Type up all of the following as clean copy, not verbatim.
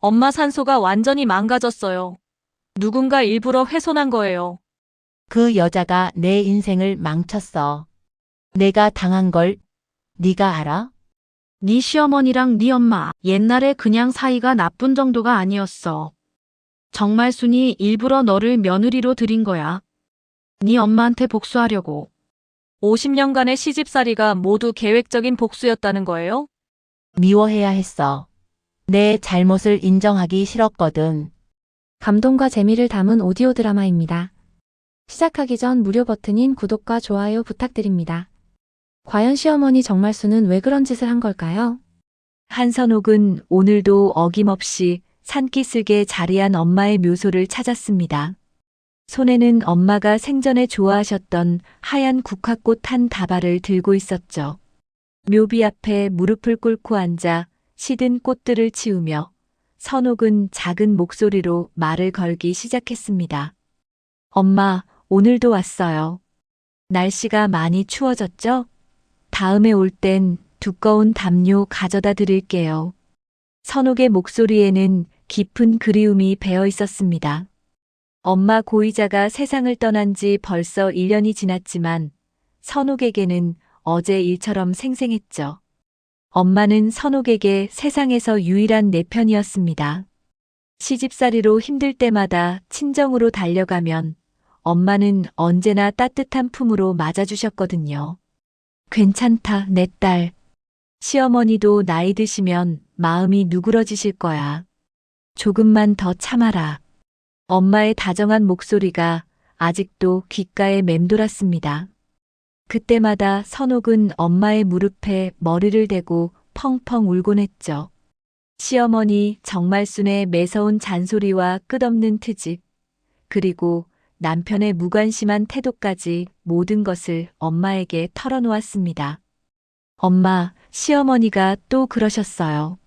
엄마 산소가 완전히 망가졌어요. 누군가 일부러 훼손한 거예요. 그 여자가 내 인생을 망쳤어. 내가 당한 걸 네가 알아? 네 시어머니랑 네 엄마 옛날에 그냥 사이가 나쁜 정도가 아니었어. 정말 순이 일부러 너를 며느리로 들인 거야. 네 엄마한테 복수하려고. 50년간의 시집살이가 모두 계획적인 복수였다는 거예요? 미워해야 했어. 내 잘못을 인정하기 싫었거든. 감동과 재미를 담은 오디오 드라마입니다. 시작하기 전 무료 버튼인 구독과 좋아요 부탁드립니다. 과연 시어머니 정말수는 왜 그런 짓을 한 걸까요? 한선옥은 오늘도 어김없이 산기슭에 자리한 엄마의 묘소를 찾았습니다. 손에는 엄마가 생전에 좋아하셨던 하얀 국화꽃 한 다발을 들고 있었죠. 묘비 앞에 무릎을 꿇고 앉아 시든 꽃들을 치우며 선옥은 작은 목소리로 말을 걸기 시작했습니다. 엄마, 오늘도 왔어요. 날씨가 많이 추워졌죠? 다음에 올 땐 두꺼운 담요 가져다 드릴게요. 선옥의 목소리에는 깊은 그리움이 배어 있었습니다. 엄마 고이자가 세상을 떠난 지 벌써 1년이 지났지만 선옥에게는 어제 일처럼 생생했죠. 엄마는 선옥에게 세상에서 유일한 내 편이었습니다. 시집살이로 힘들 때마다 친정으로 달려가면 엄마는 언제나 따뜻한 품으로 맞아주셨거든요. 괜찮다, 내 딸. 시어머니도 나이 드시면 마음이 누그러지실 거야. 조금만 더 참아라. 엄마의 다정한 목소리가 아직도 귓가에 맴돌았습니다. 그때마다 선옥은 엄마의 무릎에 머리를 대고 펑펑 울곤 했죠. 시어머니 정말순의 매서운 잔소리와 끝없는 트집, 그리고 남편의 무관심한 태도까지 모든 것을 엄마에게 털어놓았습니다. 엄마, 시어머니가 또 그러셨어요.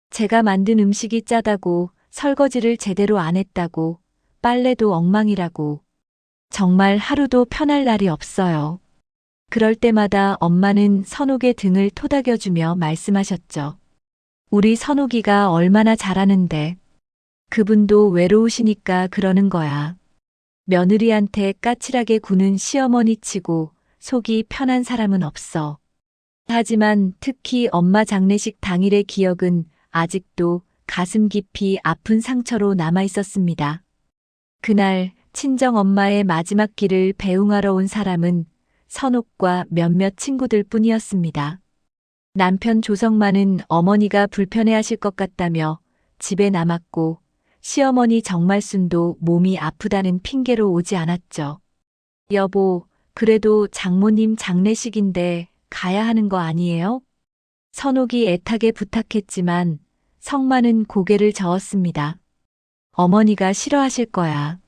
제가 만든 음식이 짜다고, 설거지를 제대로 안 했다고, 빨래도 엉망이라고. 정말 하루도 편할 날이 없어요. 그럴 때마다 엄마는 선옥의 등을 토닥여주며 말씀하셨죠. 우리 선옥이가 얼마나 잘하는데. 그분도 외로우시니까 그러는 거야. 며느리한테 까칠하게 구는 시어머니 치고 속이 편한 사람은 없어. 하지만 특히 엄마 장례식 당일의 기억은 아직도 가슴 깊이 아픈 상처로 남아 있었습니다. 그날 친정 엄마의 마지막 길을 배웅하러 온 사람은 선옥과 몇몇 친구들 뿐이었습니다. 남편 조성만은 어머니가 불편해하실 것 같다며 집에 남았고 시어머니 정말순도 몸이 아프다는 핑계로 오지 않았죠. 여보, 그래도 장모님 장례식인데 가야 하는 거 아니에요? 선옥이 애타게 부탁했지만 성만은 고개를 저었습니다. 어머니가 싫어하실 거야.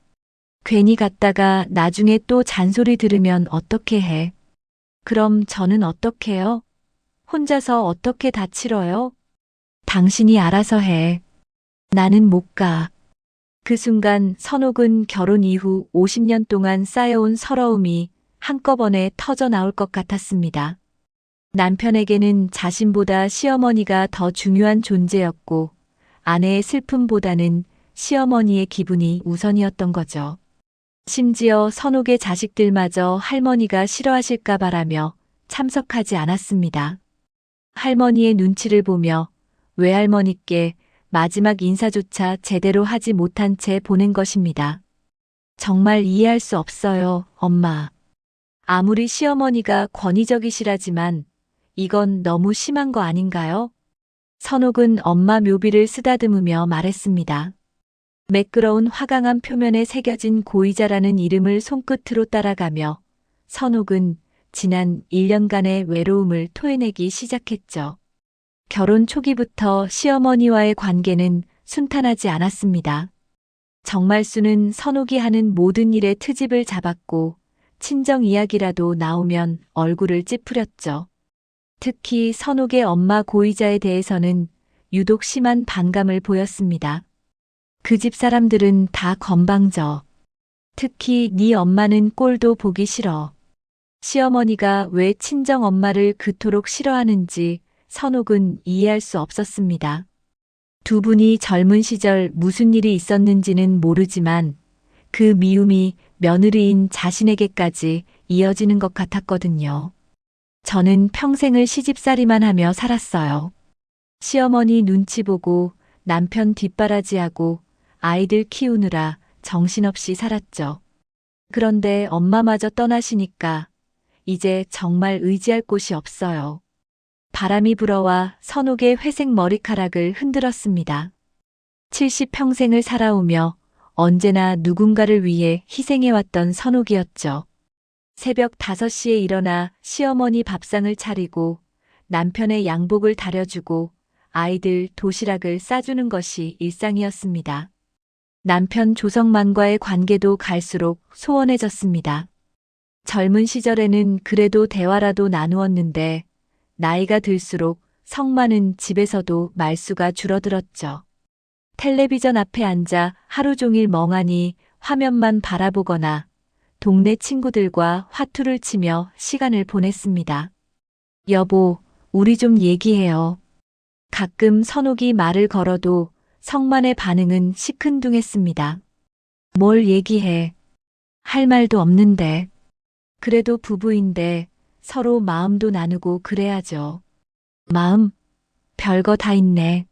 괜히 갔다가 나중에 또 잔소리 들으면 어떻게 해? 그럼 저는 어떡해요? 혼자서 어떻게 다 치러요? 당신이 알아서 해. 나는 못 가. 그 순간 선옥은 결혼 이후 50년 동안 쌓여온 서러움이 한꺼번에 터져 나올 것 같았습니다. 남편에게는 자신보다 시어머니가 더 중요한 존재였고 아내의 슬픔보다는 시어머니의 기분이 우선이었던 거죠. 심지어 선옥의 자식들마저 할머니가 싫어하실까 바라며 참석하지 않았습니다. 할머니의 눈치를 보며 외할머니께 마지막 인사조차 제대로 하지 못한 채 보낸 것입니다. 정말 이해할 수 없어요, 엄마. 아무리 시어머니가 권위적이시라지만 이건 너무 심한 거 아닌가요? 선옥은 엄마 묘비를 쓰다듬으며 말했습니다. 매끄러운 화강암 표면에 새겨진 고이자라는 이름을 손끝으로 따라가며 선옥은 지난 1년간의 외로움을 토해내기 시작했죠. 결혼 초기부터 시어머니와의 관계는 순탄하지 않았습니다. 정말수는 선옥이 하는 모든 일에 트집을 잡았고 친정 이야기라도 나오면 얼굴을 찌푸렸죠. 특히 선옥의 엄마 고이자에 대해서는 유독 심한 반감을 보였습니다. 그 집 사람들은 다 건방져. 특히 네 엄마는 꼴도 보기 싫어. 시어머니가 왜 친정 엄마를 그토록 싫어하는지 선옥은 이해할 수 없었습니다. 두 분이 젊은 시절 무슨 일이 있었는지는 모르지만 그 미움이 며느리인 자신에게까지 이어지는 것 같았거든요. 저는 평생을 시집살이만 하며 살았어요. 시어머니 눈치 보고 남편 뒷바라지하고 아이들 키우느라 정신없이 살았죠. 그런데 엄마마저 떠나시니까 이제 정말 의지할 곳이 없어요. 바람이 불어와 선옥의 회색 머리카락을 흔들었습니다. 70평생을 살아오며 언제나 누군가를 위해 희생해왔던 선옥이었죠. 새벽 5시에 일어나 시어머니 밥상을 차리고 남편의 양복을 다려주고 아이들 도시락을 싸주는 것이 일상이었습니다. 남편 조성만과의 관계도 갈수록 소원해졌습니다. 젊은 시절에는 그래도 대화라도 나누었는데 나이가 들수록 성만은 집에서도 말수가 줄어들었죠. 텔레비전 앞에 앉아 하루 종일 멍하니 화면만 바라보거나 동네 친구들과 화투를 치며 시간을 보냈습니다. 여보, 우리 좀 얘기해요. 가끔 선옥이 말을 걸어도 성만의 반응은 시큰둥했습니다. 뭘 얘기해? 할 말도 없는데. 그래도 부부인데 서로 마음도 나누고 그래야죠. 마음? 별거 다 있네.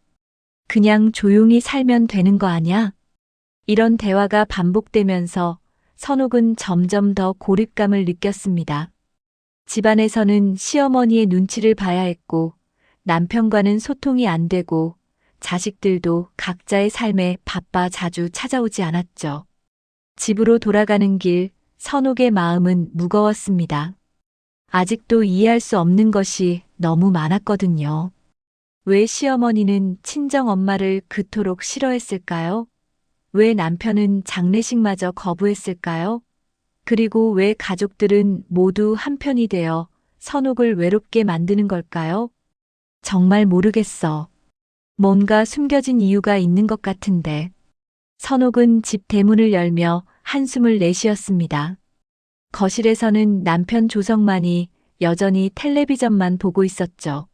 그냥 조용히 살면 되는 거 아냐? 이런 대화가 반복되면서 선옥은 점점 더 고립감을 느꼈습니다. 집안에서는 시어머니의 눈치를 봐야 했고 남편과는 소통이 안 되고 자식들도 각자의 삶에 바빠 자주 찾아오지 않았죠. 집으로 돌아가는 길 선옥의 마음은 무거웠습니다. 아직도 이해할 수 없는 것이 너무 많았거든요. 왜 시어머니는 친정 엄마를 그토록 싫어했을까요? 왜 남편은 장례식마저 거부했을까요? 그리고 왜 가족들은 모두 한편이 되어 선옥을 외롭게 만드는 걸까요? 정말 모르겠어. 뭔가 숨겨진 이유가 있는 것 같은데. 선옥은 집 대문을 열며 한숨을 내쉬었습니다. 거실에서는 남편 조성만이 여전히 텔레비전만 보고 있었죠.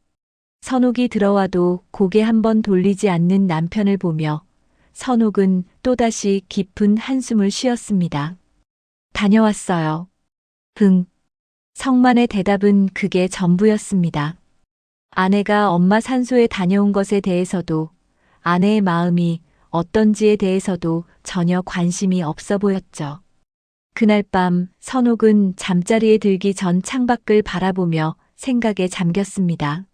선옥이 들어와도 고개 한번 돌리지 않는 남편을 보며 선옥은 또다시 깊은 한숨을 쉬었습니다. 다녀왔어요. 성만의 대답은 그게 전부였습니다. 아내가 엄마 산소에 다녀온 것에 대해서도 아내의 마음이 어떤지에 대해서도 전혀 관심이 없어 보였죠. 그날 밤 선옥은 잠자리에 들기 전 창밖을 바라보며 생각에 잠겼습니다.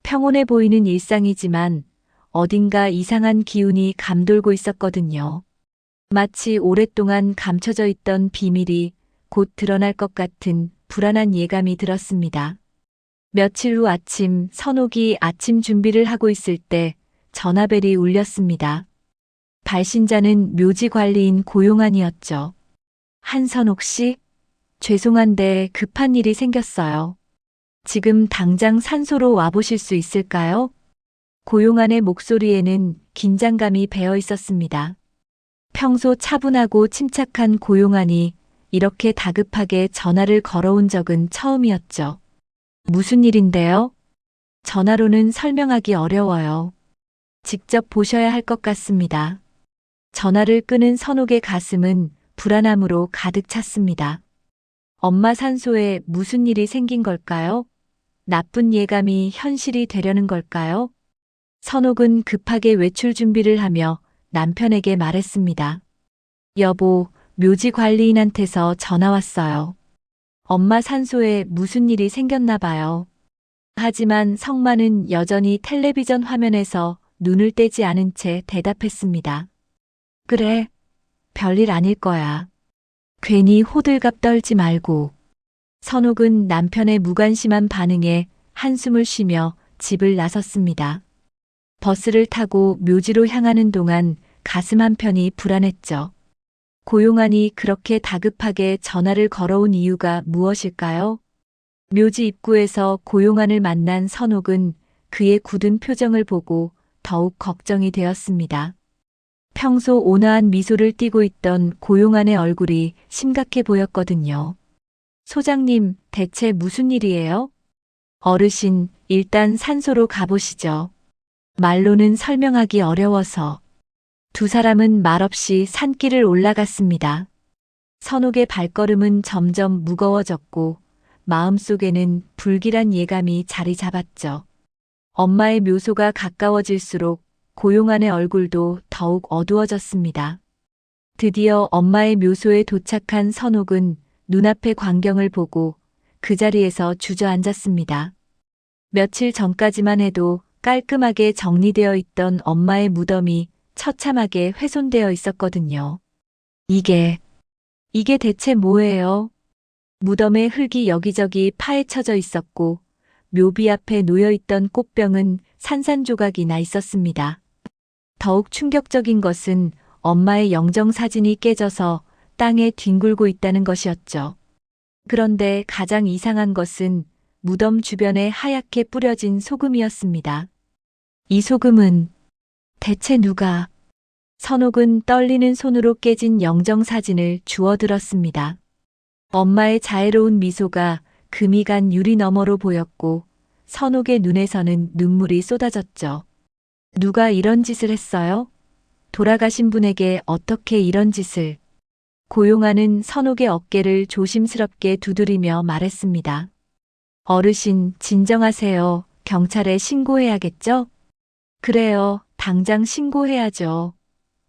평온해 보이는 일상이지만 어딘가 이상한 기운이 감돌고 있었거든요. 마치 오랫동안 감춰져 있던 비밀이 곧 드러날 것 같은 불안한 예감이 들었습니다. 며칠 후 아침 선옥이 아침 준비를 하고 있을 때 전화벨이 울렸습니다. 발신자는 묘지 관리인 고용안이었죠. 한선옥 씨, 죄송한데 급한 일이 생겼어요. 지금 당장 산소로 와보실 수 있을까요? 고용안의 목소리에는 긴장감이 배어 있었습니다. 평소 차분하고 침착한 고용안이 이렇게 다급하게 전화를 걸어온 적은 처음이었죠. 무슨 일인데요? 전화로는 설명하기 어려워요. 직접 보셔야 할 것 같습니다. 전화를 끄는 선옥의 가슴은 불안함으로 가득 찼습니다. 엄마 산소에 무슨 일이 생긴 걸까요? 나쁜 예감이 현실이 되려는 걸까요? 선옥은 급하게 외출 준비를 하며 남편에게 말했습니다. 여보, 묘지 관리인한테서 전화 왔어요. 엄마 산소에 무슨 일이 생겼나 봐요. 하지만 성만은 여전히 텔레비전 화면에서 눈을 떼지 않은 채 대답했습니다. 그래, 별일 아닐 거야. 괜히 호들갑 떨지 말고. 선옥은 남편의 무관심한 반응에 한숨을 쉬며 집을 나섰습니다. 버스를 타고 묘지로 향하는 동안 가슴 한편이 불안했죠. 고용안이 그렇게 다급하게 전화를 걸어온 이유가 무엇일까요? 묘지 입구에서 고용안을 만난 선옥은 그의 굳은 표정을 보고 더욱 걱정이 되었습니다. 평소 온화한 미소를 띠고 있던 고용안의 얼굴이 심각해 보였거든요. 소장님, 대체 무슨 일이에요? 어르신, 일단 산소로 가보시죠. 말로는 설명하기 어려워서 두 사람은 말없이 산길을 올라갔습니다. 선옥의 발걸음은 점점 무거워졌고 마음속에는 불길한 예감이 자리 잡았죠. 엄마의 묘소가 가까워질수록 고용안의 얼굴도 더욱 어두워졌습니다. 드디어 엄마의 묘소에 도착한 선옥은 눈앞의 광경을 보고 그 자리에서 주저앉았습니다. 며칠 전까지만 해도 깔끔하게 정리되어 있던 엄마의 무덤이 처참하게 훼손되어 있었거든요. 이게 대체 뭐예요? 무덤의 흙이 여기저기 파헤쳐져 있었고 묘비 앞에 놓여있던 꽃병은 산산조각이 나 있었습니다. 더욱 충격적인 것은 엄마의 영정사진이 깨져서 땅에 뒹굴고 있다는 것이었죠. 그런데 가장 이상한 것은 무덤 주변에 하얗게 뿌려진 소금이었습니다. 이 소금은 대체 누가? 선옥은 떨리는 손으로 깨진 영정사진을 주워들었습니다. 엄마의 자애로운 미소가 금이 간 유리 너머로 보였고 선옥의 눈에서는 눈물이 쏟아졌죠. 누가 이런 짓을 했어요? 돌아가신 분에게 어떻게 이런 짓을? 고용하는 선옥의 어깨를 조심스럽게 두드리며 말했습니다. 어르신, 진정하세요. 경찰에 신고해야겠죠? 그래요. 당장 신고해야죠.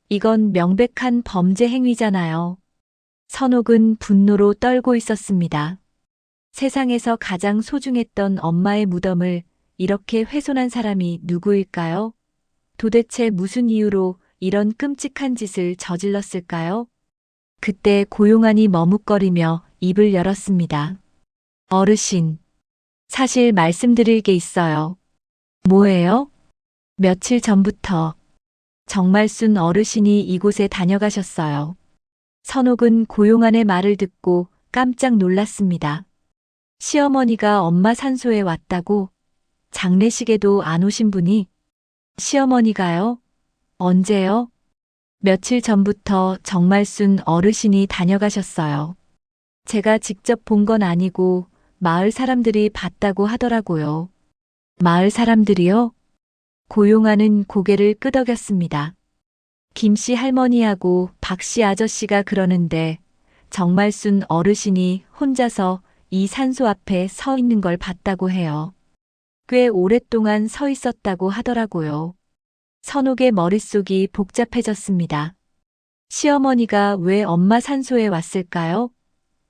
이건 명백한 범죄 행위잖아요. 선옥은 분노로 떨고 있었습니다. 세상에서 가장 소중했던 엄마의 무덤을 이렇게 훼손한 사람이 누구일까요? 도대체 무슨 이유로 이런 끔찍한 짓을 저질렀을까요? 그때 고용안이 머뭇거리며 입을 열었습니다. 어르신, 사실 말씀드릴 게 있어요. 뭐예요? 며칠 전부터 정말순 어르신이 이곳에 다녀가셨어요. 선옥은 고용안의 말을 듣고 깜짝 놀랐습니다. 시어머니가 엄마 산소에 왔다고? 장례식에도 안 오신 분이? 시어머니가요? 언제요? 며칠 전부터 정말순 어르신이 다녀가셨어요. 제가 직접 본 건 아니고 마을 사람들이 봤다고 하더라고요. 마을 사람들이요? 고용하는 고개를 끄덕였습니다. 김씨 할머니하고 박씨 아저씨가 그러는데 정말순 어르신이 혼자서 이 산소 앞에 서 있는 걸 봤다고 해요. 꽤 오랫동안 서 있었다고 하더라고요. 선옥의 머릿속이 복잡해졌습니다. 시어머니가 왜 엄마 산소에 왔을까요?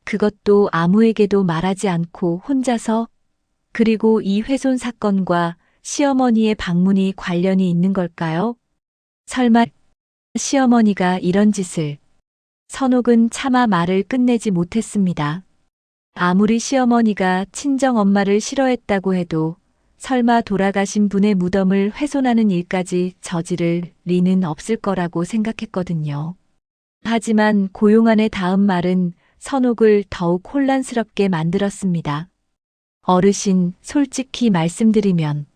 그것도 아무에게도 말하지 않고 혼자서? 그리고 이 훼손 사건과 시어머니의 방문이 관련이 있는 걸까요? 설마 시어머니가 이런 짓을? 선옥은 차마 말을 끝내지 못했습니다. 아무리 시어머니가 친정엄마를 싫어했다고 해도 설마 돌아가신 분의 무덤을 훼손하는 일까지 저지를 리는 없을 거라고 생각했거든요. 하지만 고용안의 다음 말은 선옥을 더욱 혼란스럽게 만들었습니다. 어르신, 솔직히 말씀드리면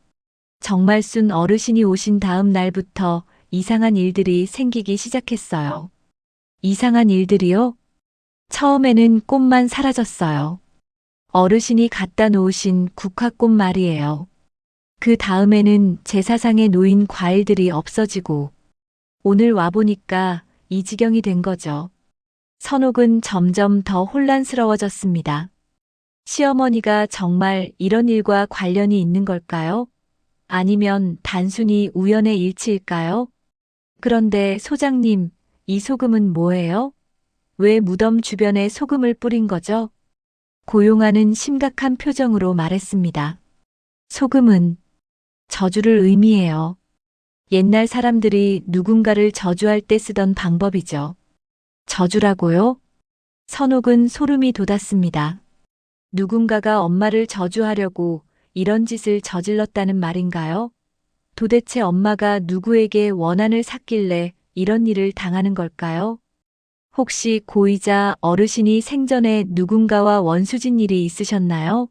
정말순 어르신이 오신 다음 날부터 이상한 일들이 생기기 시작했어요. 이상한 일들이요? 처음에는 꽃만 사라졌어요. 어르신이 갖다 놓으신 국화꽃 말이에요. 그 다음에는 제사상에 놓인 과일들이 없어지고 오늘 와보니까 이 지경이 된 거죠. 선옥은 점점 더 혼란스러워졌습니다. 시어머니가 정말 이런 일과 관련이 있는 걸까요? 아니면 단순히 우연의 일치일까요? 그런데 소장님, 이 소금은 뭐예요? 왜 무덤 주변에 소금을 뿌린 거죠? 고용하는 심각한 표정으로 말했습니다. 소금은 저주를 의미해요. 옛날 사람들이 누군가를 저주할 때 쓰던 방법이죠. 저주라고요? 선옥은 소름이 돋았습니다. 누군가가 엄마를 저주하려고 이런 짓을 저질렀다는 말인가요? 도대체 엄마가 누구에게 원한을 샀길래 이런 일을 당하는 걸까요? 혹시 고이자 어르신이 생전에 누군가와 원수진 일이 있으셨나요?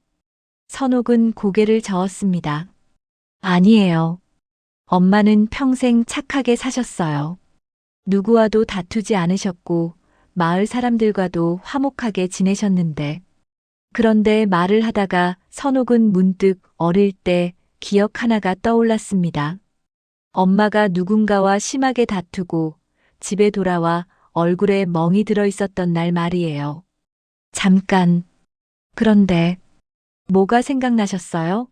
선옥은 고개를 저었습니다. 아니에요. 엄마는 평생 착하게 사셨어요. 누구와도 다투지 않으셨고 마을 사람들과도 화목하게 지내셨는데. 그런데 말을 하다가 선옥은 문득 어릴 때 기억 하나가 떠올랐습니다. 엄마가 누군가와 심하게 다투고 집에 돌아와 얼굴에 멍이 들어 있었던 날 말이에요. 잠깐. 그런데 뭐가 생각나셨어요?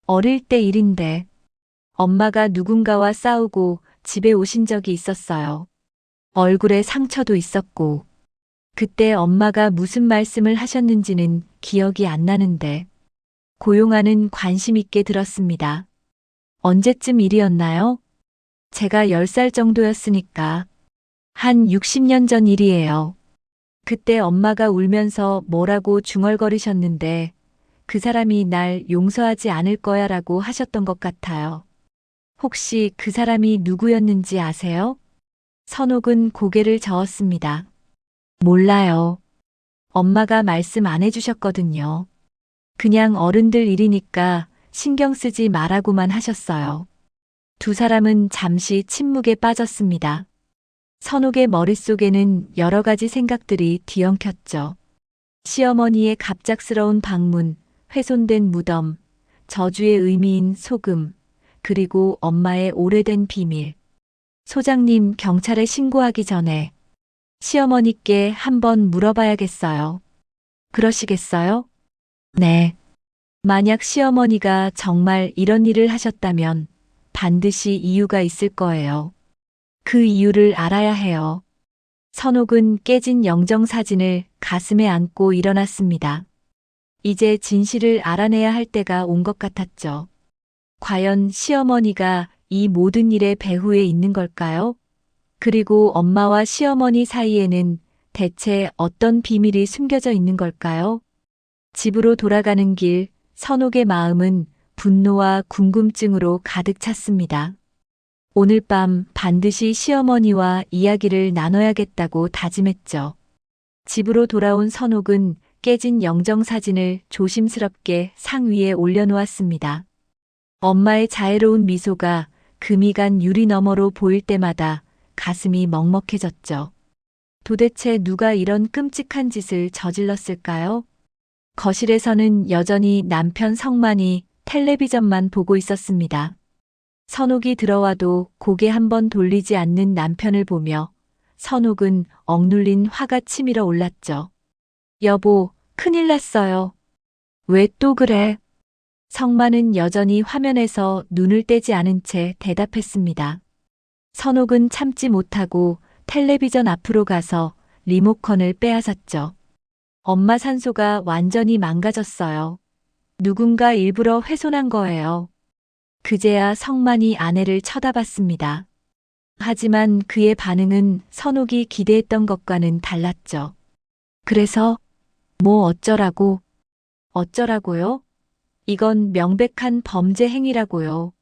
어릴 때 일인데 엄마가 누군가와 싸우고 집에 오신 적이 있었어요. 얼굴에 상처도 있었고 그때 엄마가 무슨 말씀을 하셨는지는 기억이 안 나는데 고용아는 관심 있게 들었습니다. 언제쯤 일이었나요? 제가 10살 정도였으니까 한 60년 전 일이에요. 그때 엄마가 울면서 뭐라고 중얼거리셨는데 그 사람이 날 용서하지 않을 거야 라고 하셨던 것 같아요. 혹시 그 사람이 누구였는지 아세요? 선옥은 고개를 저었습니다. 몰라요. 엄마가 말씀 안 해주셨거든요. 그냥 어른들 일이니까 신경 쓰지 말라고만 하셨어요. 두 사람은 잠시 침묵에 빠졌습니다. 선옥의 머릿속에는 여러 가지 생각들이 뒤엉켰죠. 시어머니의 갑작스러운 방문, 훼손된 무덤, 저주의 의미인 소금, 그리고 엄마의 오래된 비밀. 소장님, 경찰에 신고하기 전에 시어머니께 한번 물어봐야겠어요. 그러시겠어요? 네. 만약 시어머니가 정말 이런 일을 하셨다면 반드시 이유가 있을 거예요. 그 이유를 알아야 해요. 선옥은 깨진 영정사진을 가슴에 안고 일어났습니다. 이제 진실을 알아내야 할 때가 온 것 같았죠. 과연 시어머니가 이 모든 일의 배후에 있는 걸까요? 그리고 엄마와 시어머니 사이에는 대체 어떤 비밀이 숨겨져 있는 걸까요? 집으로 돌아가는 길, 선옥의 마음은 분노와 궁금증으로 가득 찼습니다. 오늘 밤 반드시 시어머니와 이야기를 나눠야겠다고 다짐했죠. 집으로 돌아온 선옥은 깨진 영정사진을 조심스럽게 상 위에 올려놓았습니다. 엄마의 자애로운 미소가 금이 간 유리 너머로 보일 때마다 가슴이 먹먹해졌죠. 도대체 누가 이런 끔찍한 짓을 저질렀을까요? 거실에서는 여전히 남편 성만이 텔레비전만 보고 있었습니다. 선옥이 들어와도 고개 한번 돌리지 않는 남편을 보며 선옥은 억눌린 화가 치밀어 올랐죠. 여보, 큰일 났어요. 왜 또 그래? 성만은 여전히 화면에서 눈을 떼지 않은 채 대답했습니다. 선옥은 참지 못하고 텔레비전 앞으로 가서 리모컨을 빼앗았죠. 엄마 산소가 완전히 망가졌어요. 누군가 일부러 훼손한 거예요. 그제야 성만이 아내를 쳐다봤습니다. 하지만 그의 반응은 선옥이 기대했던 것과는 달랐죠. 그래서 뭐 어쩌라고? 어쩌라고요? 이건 명백한 범죄 행위라고요.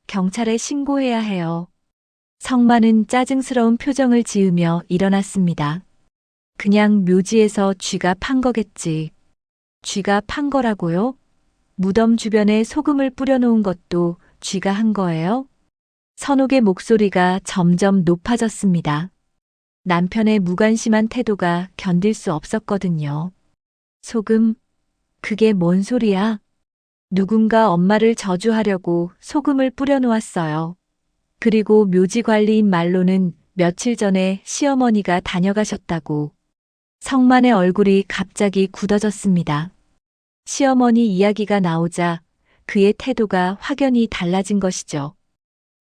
경찰에 신고해야 해요. 성만은 짜증스러운 표정을 지으며 일어났습니다. 그냥 묘지에서 쥐가 판 거겠지. 쥐가 판 거라고요? 무덤 주변에 소금을 뿌려놓은 것도 쥐가 한 거예요? 선옥의 목소리가 점점 높아졌습니다. 남편의 무관심한 태도가 견딜 수 없었거든요. 소금? 그게 뭔 소리야? 누군가 엄마를 저주하려고 소금을 뿌려놓았어요. 그리고 묘지 관리인 말로는 며칠 전에 시어머니가 다녀가셨다고. 성만의 얼굴이 갑자기 굳어졌습니다. 시어머니 이야기가 나오자 그의 태도가 확연히 달라진 것이죠.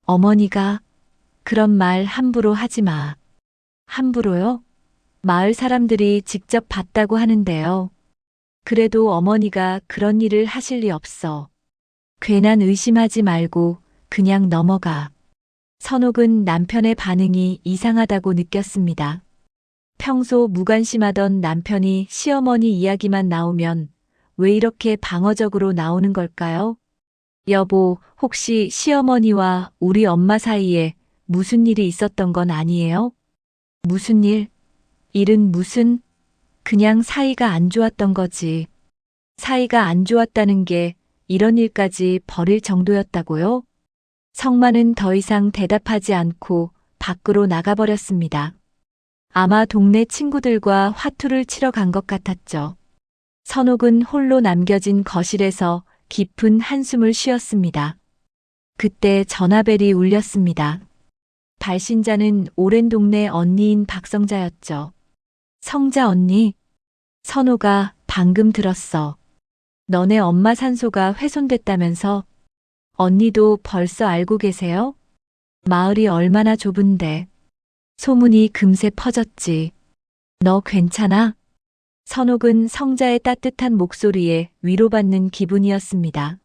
어머니가 그런 말 함부로 하지 마. 함부로요? 마을 사람들이 직접 봤다고 하는데요. 그래도 어머니가 그런 일을 하실 리 없어. 괜한 의심하지 말고 그냥 넘어가. 선옥은 남편의 반응이 이상하다고 느꼈습니다. 평소 무관심하던 남편이 시어머니 이야기만 나오면 왜 이렇게 방어적으로 나오는 걸까요? 여보, 혹시 시어머니와 우리 엄마 사이에 무슨 일이 있었던 건 아니에요? 무슨 일? 일은 무슨? 그냥 사이가 안 좋았던 거지. 사이가 안 좋았다는 게 이런 일까지 벌일 정도였다고요? 성만은 더 이상 대답하지 않고 밖으로 나가버렸습니다. 아마 동네 친구들과 화투를 치러 간 것 같았죠. 선옥은 홀로 남겨진 거실에서 깊은 한숨을 쉬었습니다. 그때 전화벨이 울렸습니다. 발신자는 오랜 동네 언니인 박성자였죠. 성자 언니, 선호가 방금 들었어. 너네 엄마 산소가 훼손됐다면서? 언니도 벌써 알고 계세요? 마을이 얼마나 좁은데. 소문이 금세 퍼졌지. 너 괜찮아? 선옥은 성자의 따뜻한 목소리에 위로받는 기분이었습니다.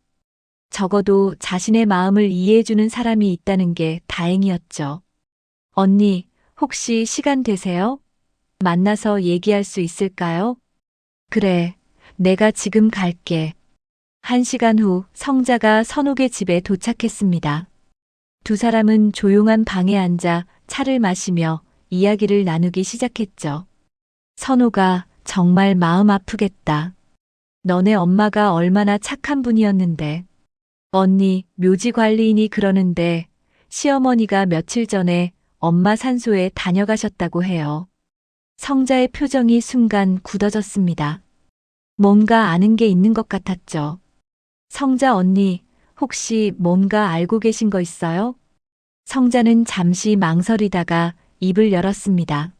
적어도 자신의 마음을 이해해주는 사람이 있다는 게 다행이었죠. 언니, 혹시 시간 되세요? 만나서 얘기할 수 있을까요? 그래, 내가 지금 갈게. 1시간 후 성자가 선옥의 집에 도착했습니다. 두 사람은 조용한 방에 앉아 차를 마시며 이야기를 나누기 시작했죠. 선호가 정말 마음 아프겠다. 너네 엄마가 얼마나 착한 분이었는데. 언니, 묘지 관리인이 그러는데 시어머니가 며칠 전에 엄마 산소에 다녀가셨다고 해요. 성자의 표정이 순간 굳어졌습니다. 뭔가 아는 게 있는 것 같았죠. 성자 언니, 혹시 뭔가 알고 계신 거 있어요? 성자는 잠시 망설이다가 입을 열었습니다.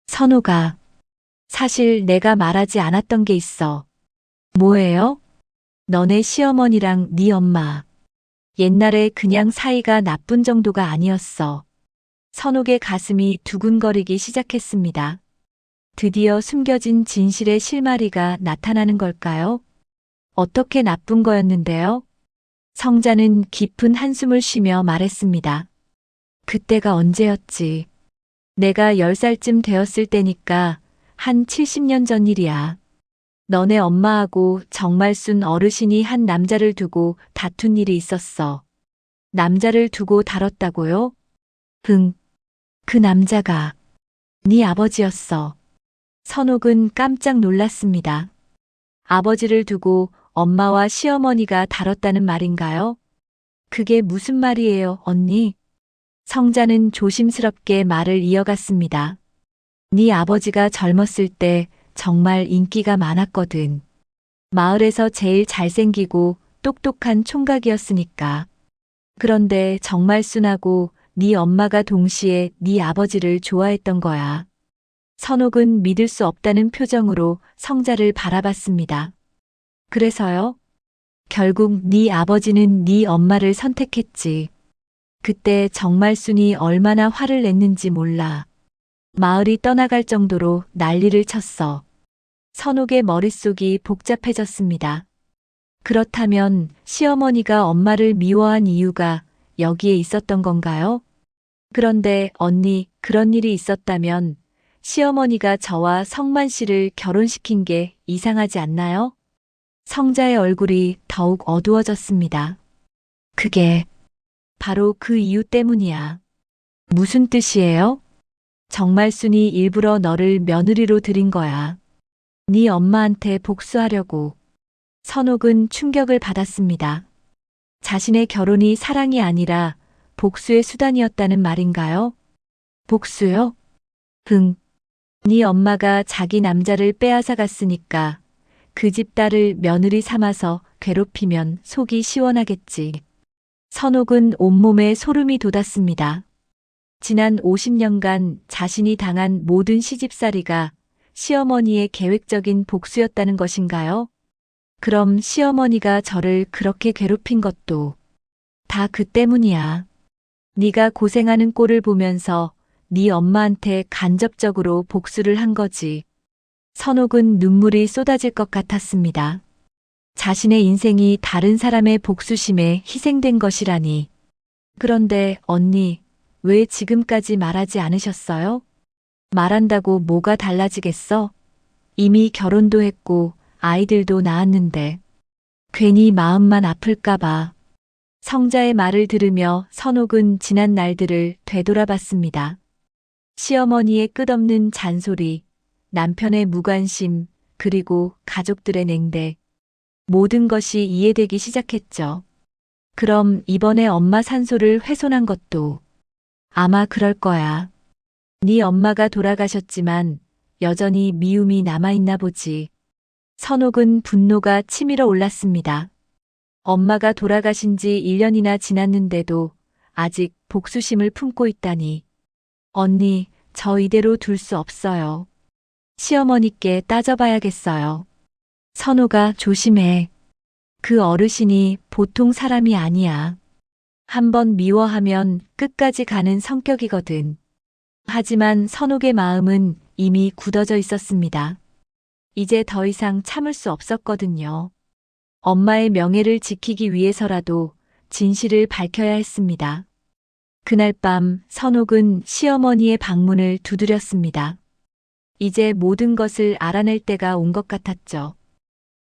선호가, 사실 내가 말하지 않았던 게 있어. 뭐예요? 너네 시어머니랑 네 엄마. 옛날에 그냥 사이가 나쁜 정도가 아니었어. 선옥의 가슴이 두근거리기 시작했습니다. 드디어 숨겨진 진실의 실마리가 나타나는 걸까요? 어떻게 나쁜 거였는데요? 성자는 깊은 한숨을 쉬며 말했습니다. 그때가 언제였지? 내가 10살쯤 되었을 때니까 한 70년 전 일이야. 너네 엄마하고 정말순 어르신이 한 남자를 두고 다툰 일이 있었어. 남자를 두고 다뤘다고요? 그 남자가 네 아버지였어. 선옥은 깜짝 놀랐습니다. 아버지를 두고 엄마와 시어머니가 다뤘다는 말인가요? 그게 무슨 말이에요, 언니? 성자는 조심스럽게 말을 이어갔습니다. 네 아버지가 젊었을 때 정말 인기가 많았거든. 마을에서 제일 잘생기고 똑똑한 총각이었으니까. 그런데 정말 순하고 네 엄마가 동시에 네 아버지를 좋아했던 거야. 선옥은 믿을 수 없다는 표정으로 성자를 바라봤습니다. 그래서요? 결국 네 아버지는 네 엄마를 선택했지. 그때 정말순이 얼마나 화를 냈는지 몰라. 마을이 떠나갈 정도로 난리를 쳤어. 선옥의 머릿속이 복잡해졌습니다. 그렇다면 시어머니가 엄마를 미워한 이유가 여기에 있었던 건가요? 그런데 언니, 그런 일이 있었다면 시어머니가 저와 성만 씨를 결혼시킨 게 이상하지 않나요? 성자의 얼굴이 더욱 어두워졌습니다. 그게 바로 그 이유 때문이야. 무슨 뜻이에요? 정말순이 일부러 너를 며느리로 들인 거야. 네 엄마한테 복수하려고. 선옥은 충격을 받았습니다. 자신의 결혼이 사랑이 아니라 복수의 수단이었다는 말인가요? 복수요? 네 엄마가 자기 남자를 빼앗아 갔으니까 그 집 딸을 며느리 삼아서 괴롭히면 속이 시원하겠지. 선옥은 온몸에 소름이 돋았습니다. 지난 50년간 자신이 당한 모든 시집살이가 시어머니의 계획적인 복수였다는 것인가요? 그럼 시어머니가 저를 그렇게 괴롭힌 것도 다 그 때문이야. 네가 고생하는 꼴을 보면서 네 엄마한테 간접적으로 복수를 한 거지. 선옥은 눈물이 쏟아질 것 같았습니다. 자신의 인생이 다른 사람의 복수심에 희생된 것이라니. 그런데 언니, 왜 지금까지 말하지 않으셨어요? 말한다고 뭐가 달라지겠어? 이미 결혼도 했고 아이들도 낳았는데. 괜히 마음만 아플까봐. 성자의 말을 들으며 선옥은 지난 날들을 되돌아봤습니다. 시어머니의 끝없는 잔소리, 남편의 무관심, 그리고 가족들의 냉대. 모든 것이 이해되기 시작했죠. 그럼 이번에 엄마 산소를 훼손한 것도 아마 그럴 거야. 네 엄마가 돌아가셨지만 여전히 미움이 남아있나 보지. 선옥은 분노가 치밀어 올랐습니다. 엄마가 돌아가신 지 1년이나 지났는데도 아직 복수심을 품고 있다니. 언니, 저 이대로 둘 수 없어요. 시어머니께 따져봐야겠어요. 선호가 조심해. 그 어르신이 보통 사람이 아니야. 한번 미워하면 끝까지 가는 성격이거든. 하지만 선옥의 마음은 이미 굳어져 있었습니다. 이제 더 이상 참을 수 없었거든요. 엄마의 명예를 지키기 위해서라도 진실을 밝혀야 했습니다. 그날 밤 선옥은 시어머니의 방문을 두드렸습니다. 이제 모든 것을 알아낼 때가 온 것 같았죠.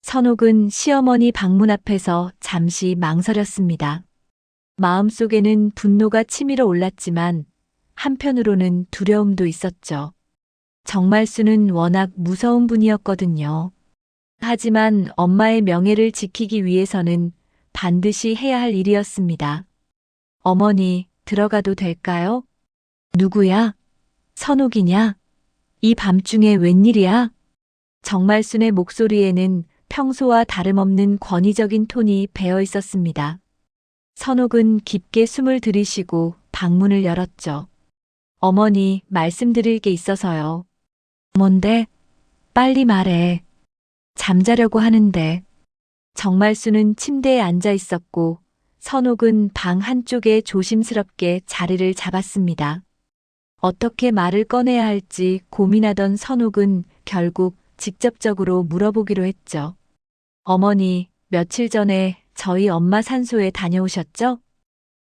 선옥은 시어머니 방문 앞에서 잠시 망설였습니다. 마음속에는 분노가 치밀어 올랐지만 한편으로는 두려움도 있었죠. 정말수는 워낙 무서운 분이었거든요. 하지만 엄마의 명예를 지키기 위해서는 반드시 해야 할 일이었습니다. 어머니, 들어가도 될까요? 누구야? 선옥이냐? 이 밤중에 웬일이야? 정말순의 목소리에는 평소와 다름없는 권위적인 톤이 배어 있었습니다. 선옥은 깊게 숨을 들이쉬고 방문을 열었죠. 어머니, 말씀드릴 게 있어서요. 뭔데? 빨리 말해. 잠자려고 하는데. 정말수는 침대에 앉아 있었고 선옥은 방 한쪽에 조심스럽게 자리를 잡았습니다. 어떻게 말을 꺼내야 할지 고민하던 선옥은 결국 직접적으로 물어보기로 했죠. 어머니, 며칠 전에 저희 엄마 산소에 다녀오셨죠?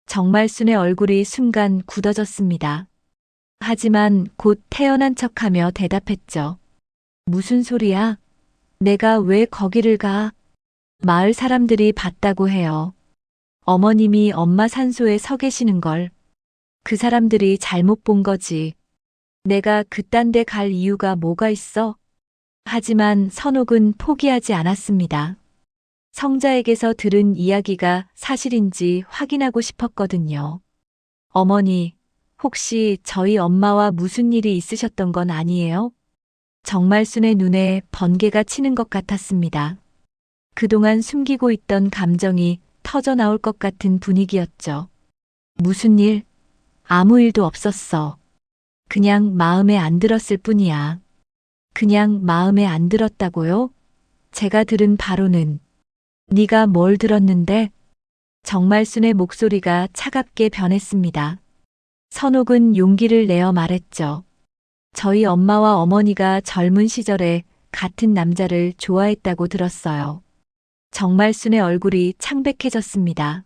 정말순의 얼굴이 순간 굳어졌습니다. 하지만 곧 태연한 척하며 대답했죠. 무슨 소리야? 내가 왜 거기를 가? 마을 사람들이 봤다고 해요. 어머님이 엄마 산소에 서 계시는 걸. 그 사람들이 잘못 본 거지. 내가 그딴 데 갈 이유가 뭐가 있어? 하지만 선옥은 포기하지 않았습니다. 성자에게서 들은 이야기가 사실인지 확인하고 싶었거든요. 어머니, 혹시 저희 엄마와 무슨 일이 있으셨던 건 아니에요? 정말순의 눈에 번개가 치는 것 같았습니다. 그동안 숨기고 있던 감정이 터져 나올 것 같은 분위기였죠. 무슨 일? 아무 일도 없었어. 그냥 마음에 안 들었을 뿐이야. 그냥 마음에 안 들었다고요? 제가 들은 바로는 네가 뭘 들었는데? 정말순의 목소리가 차갑게 변했습니다. 선옥은 용기를 내어 말했죠. 저희 엄마와 어머니가 젊은 시절에 같은 남자를 좋아했다고 들었어요. 정말순의 얼굴이 창백해졌습니다.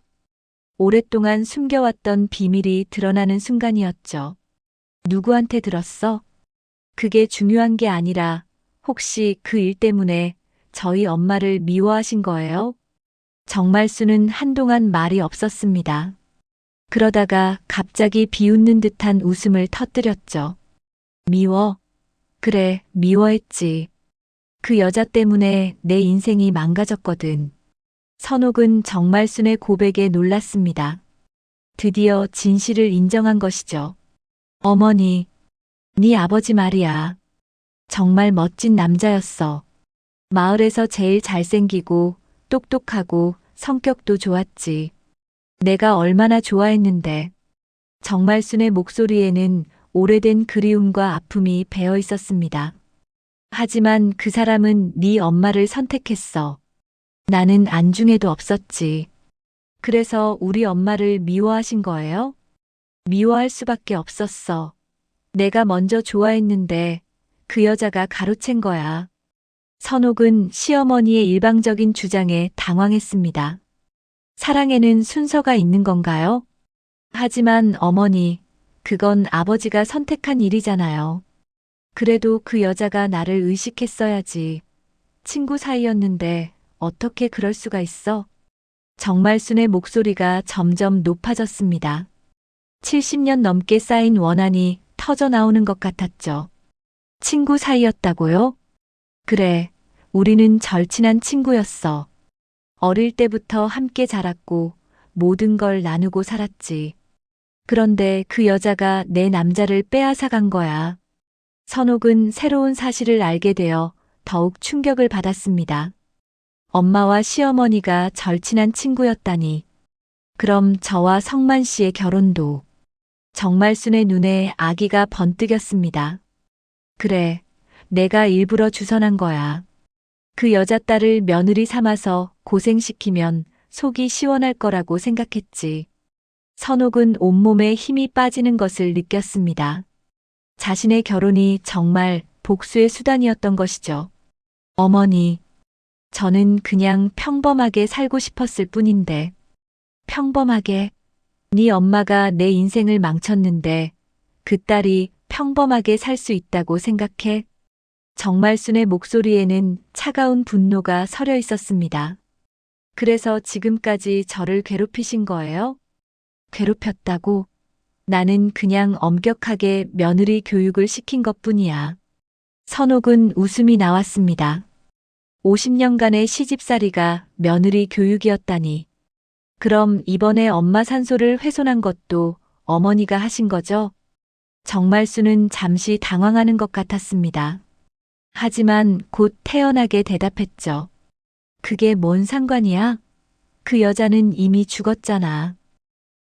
오랫동안 숨겨왔던 비밀이 드러나는 순간이었죠. 누구한테 들었어? 그게 중요한 게 아니라 혹시 그 일 때문에 저희 엄마를 미워하신 거예요? 정말순은 한동안 말이 없었습니다. 그러다가 갑자기 비웃는 듯한 웃음을 터뜨렸죠. 미워? 그래, 미워했지. 그 여자 때문에 내 인생이 망가졌거든. 선옥은 정말순의 고백에 놀랐습니다. 드디어 진실을 인정한 것이죠. 어머니, 네 아버지 말이야. 정말 멋진 남자였어. 마을에서 제일 잘생기고 똑똑하고 성격도 좋았지. 내가 얼마나 좋아했는데. 정말순의 목소리에는 오래된 그리움과 아픔이 배어 있었습니다. 하지만 그 사람은 네 엄마를 선택했어. 나는 안중에도 없었지. 그래서 우리 엄마를 미워하신 거예요? 미워할 수밖에 없었어. 내가 먼저 좋아했는데 그 여자가 가로챈 거야. 선옥은 시어머니의 일방적인 주장에 당황했습니다. 사랑에는 순서가 있는 건가요? 하지만 어머니, 그건 아버지가 선택한 일이잖아요. 그래도 그 여자가 나를 의식했어야지. 친구 사이였는데 어떻게 그럴 수가 있어? 정말순의 목소리가 점점 높아졌습니다. 70년 넘게 쌓인 원한이 터져 나오는 것 같았죠. 친구 사이였다고요? 그래, 우리는 절친한 친구였어. 어릴 때부터 함께 자랐고 모든 걸 나누고 살았지. 그런데 그 여자가 내 남자를 빼앗아 간 거야. 선옥은 새로운 사실을 알게 되어 더욱 충격을 받았습니다. 엄마와 시어머니가 절친한 친구였다니. 그럼 저와 성만 씨의 결혼도. 정말순의 눈에 아기가 번뜩였습니다. 그래, 내가 일부러 주선한 거야. 그 여자 딸을 며느리 삼아서 고생시키면 속이 시원할 거라고 생각했지. 선옥은 온몸에 힘이 빠지는 것을 느꼈습니다. 자신의 결혼이 정말 복수의 수단이었던 것이죠. 어머니, 저는 그냥 평범하게 살고 싶었을 뿐인데. 평범하게? 네 엄마가 내 인생을 망쳤는데 그 딸이 평범하게 살 수 있다고 생각해? 정말순의 목소리에는 차가운 분노가 서려 있었습니다. 그래서 지금까지 저를 괴롭히신 거예요? 괴롭혔다고? 나는 그냥 엄격하게 며느리 교육을 시킨 것뿐이야. 선옥은 웃음이 나왔습니다. 50년간의 시집살이가 며느리 교육이었다니. 그럼 이번에 엄마 산소를 훼손한 것도 어머니가 하신 거죠? 정말순은 잠시 당황하는 것 같았습니다. 하지만 곧 태연하게 대답했죠. 그게 뭔 상관이야? 그 여자는 이미 죽었잖아.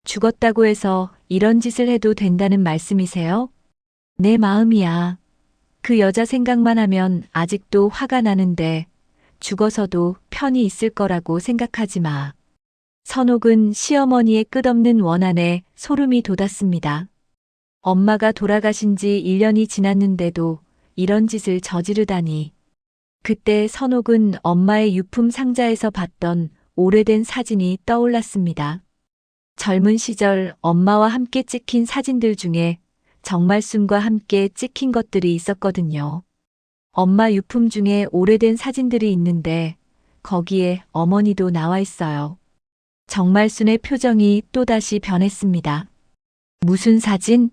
죽었다고 해서 이런 짓을 해도 된다는 말씀이세요? 내 마음이야. 그 여자 생각만 하면 아직도 화가 나는데 죽어서도 편히 있을 거라고 생각하지 마. 선옥은 시어머니의 끝없는 원한에 소름이 돋았습니다. 엄마가 돌아가신 지 1년이 지났는데도 이런 짓을 저지르다니. 그때 선옥은 엄마의 유품 상자에서 봤던 오래된 사진이 떠올랐습니다. 젊은 시절 엄마와 함께 찍힌 사진들 중에 정말순과 함께 찍힌 것들이 있었거든요. 엄마 유품 중에 오래된 사진들이 있는데 거기에 어머니도 나와 있어요. 정말순의 표정이 또다시 변했습니다. 무슨 사진?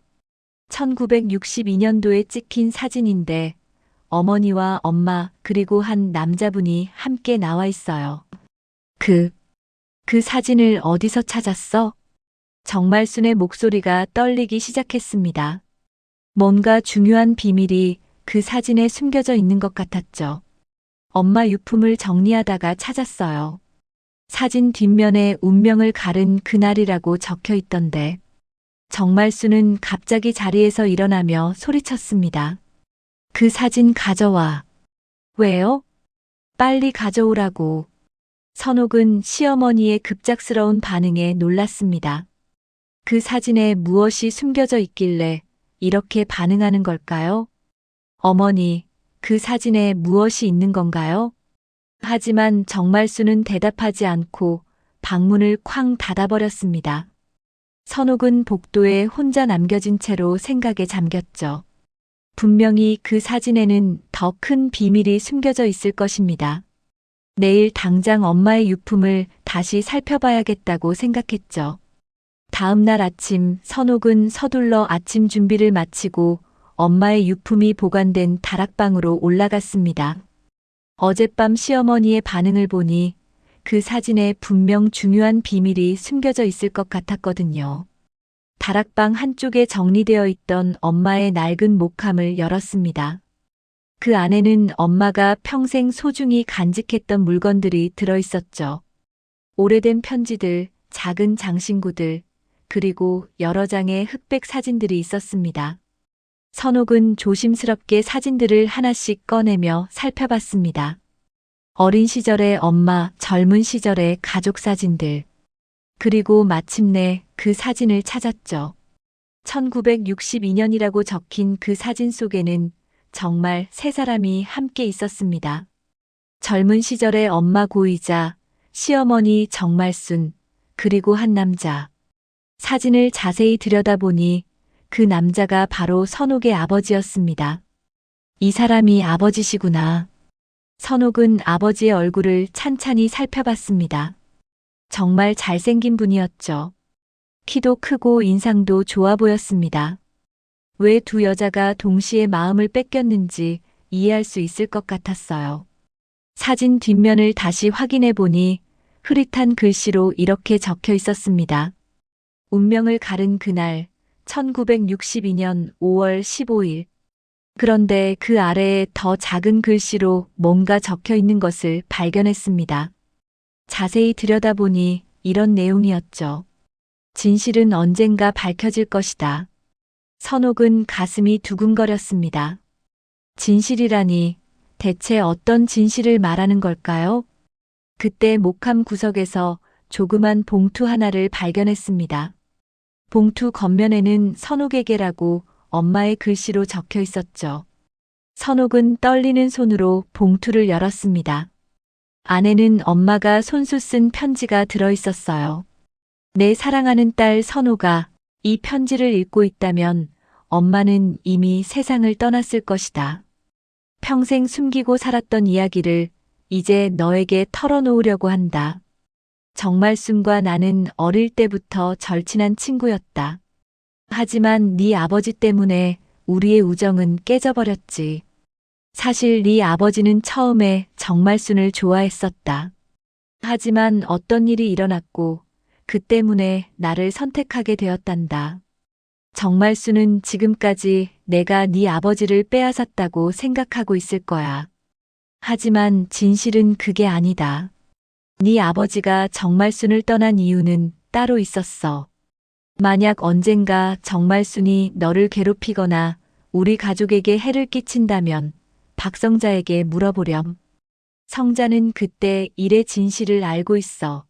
1962년도에 찍힌 사진인데 어머니와 엄마 그리고 한 남자분이 함께 나와 있어요. 그 사진을 어디서 찾았어? 정말순의 목소리가 떨리기 시작했습니다. 뭔가 중요한 비밀이 그 사진에 숨겨져 있는 것 같았죠. 엄마 유품을 정리하다가 찾았어요. 사진 뒷면에 운명을 가른 그날이라고 적혀 있던데. 정말순은 갑자기 자리에서 일어나며 소리쳤습니다. 그 사진 가져와. 왜요? 빨리 가져오라고. 선옥은 시어머니의 급작스러운 반응에 놀랐습니다. 그 사진에 무엇이 숨겨져 있길래 이렇게 반응하는 걸까요? 어머니, 그 사진에 무엇이 있는 건가요? 하지만 정말순은 대답하지 않고 방문을 쾅 닫아버렸습니다. 선옥은 복도에 혼자 남겨진 채로 생각에 잠겼죠. 분명히 그 사진에는 더 큰 비밀이 숨겨져 있을 것입니다. 내일 당장 엄마의 유품을 다시 살펴봐야겠다고 생각했죠. 다음 날 아침 선옥은 서둘러 아침 준비를 마치고 엄마의 유품이 보관된 다락방으로 올라갔습니다. 어젯밤 시어머니의 반응을 보니 그 사진에 분명 중요한 비밀이 숨겨져 있을 것 같았거든요. 다락방 한쪽에 정리되어 있던 엄마의 낡은 목함을 열었습니다. 그 안에는 엄마가 평생 소중히 간직했던 물건들이 들어있었죠. 오래된 편지들, 작은 장신구들, 그리고 여러 장의 흑백 사진들이 있었습니다. 선옥은 조심스럽게 사진들을 하나씩 꺼내며 살펴봤습니다. 어린 시절의 엄마, 젊은 시절의 가족 사진들. 그리고 마침내 그 사진을 찾았죠. 1962년이라고 적힌 그 사진 속에는 정말 세 사람이 함께 있었습니다. 젊은 시절의 엄마 고이자, 시어머니 정말순, 그리고 한 남자. 사진을 자세히 들여다보니 그 남자가 바로 선옥의 아버지였습니다. 이 사람이 아버지시구나. 선옥은 아버지의 얼굴을 찬찬히 살펴봤습니다. 정말 잘생긴 분이었죠. 키도 크고 인상도 좋아 보였습니다. 왜 두 여자가 동시에 마음을 뺏겼는지 이해할 수 있을 것 같았어요. 사진 뒷면을 다시 확인해 보니 흐릿한 글씨로 이렇게 적혀 있었습니다. 운명을 가른 그날, 1962년 5월 15일. 그런데 그 아래에 더 작은 글씨로 뭔가 적혀 있는 것을 발견했습니다. 자세히 들여다보니 이런 내용이었죠. 진실은 언젠가 밝혀질 것이다. 선옥은 가슴이 두근거렸습니다. 진실이라니 대체 어떤 진실을 말하는 걸까요? 그때 목함 구석에서 조그만 봉투 하나를 발견했습니다. 봉투 겉면에는 선옥에게라고 엄마의 글씨로 적혀 있었죠. 선옥은 떨리는 손으로 봉투를 열었습니다. 안에는 엄마가 손수 쓴 편지가 들어 있었어요. 내 사랑하는 딸 선옥아, 이 편지를 읽고 있다면 엄마는 이미 세상을 떠났을 것이다. 평생 숨기고 살았던 이야기를 이제 너에게 털어놓으려고 한다. 정말순과 나는 어릴 때부터 절친한 친구였다. 하지만 네 아버지 때문에 우리의 우정은 깨져버렸지. 사실 네 아버지는 처음에 정말순을 좋아했었다. 하지만 어떤 일이 일어났고 그 때문에 나를 선택하게 되었단다. 정말순은 지금까지 내가 네 아버지를 빼앗았다고 생각하고 있을 거야. 하지만 진실은 그게 아니다. 네 아버지가 정말순을 떠난 이유는 따로 있었어. 만약 언젠가 정말순이 너를 괴롭히거나 우리 가족에게 해를 끼친다면 박성자에게 물어보렴. 성자는 그때 일의 진실을 알고 있어.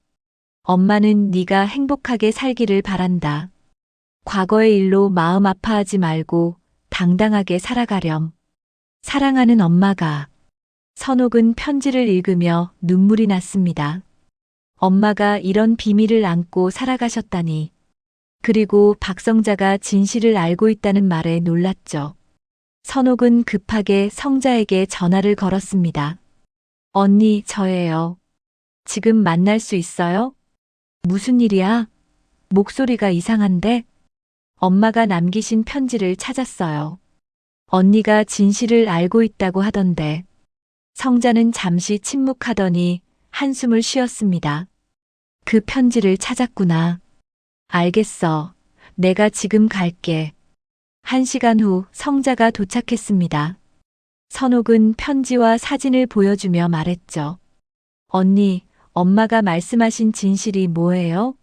엄마는 네가 행복하게 살기를 바란다. 과거의 일로 마음 아파하지 말고 당당하게 살아가렴. 사랑하는 엄마가. 선옥은 편지를 읽으며 눈물이 났습니다. 엄마가 이런 비밀을 안고 살아가셨다니. 그리고 박성자가 진실을 알고 있다는 말에 놀랐죠. 선옥은 급하게 성자에게 전화를 걸었습니다. 언니, 저예요. 지금 만날 수 있어요? 무슨 일이야? 목소리가 이상한데? 엄마가 남기신 편지를 찾았어요. 언니가 진실을 알고 있다고 하던데. 성자는 잠시 침묵하더니 한숨을 쉬었습니다. 그 편지를 찾았구나. 알겠어. 내가 지금 갈게. 1시간 후 성자가 도착했습니다. 선옥은 편지와 사진을 보여주며 말했죠. 언니, 엄마가 말씀하신 진실이 뭐예요?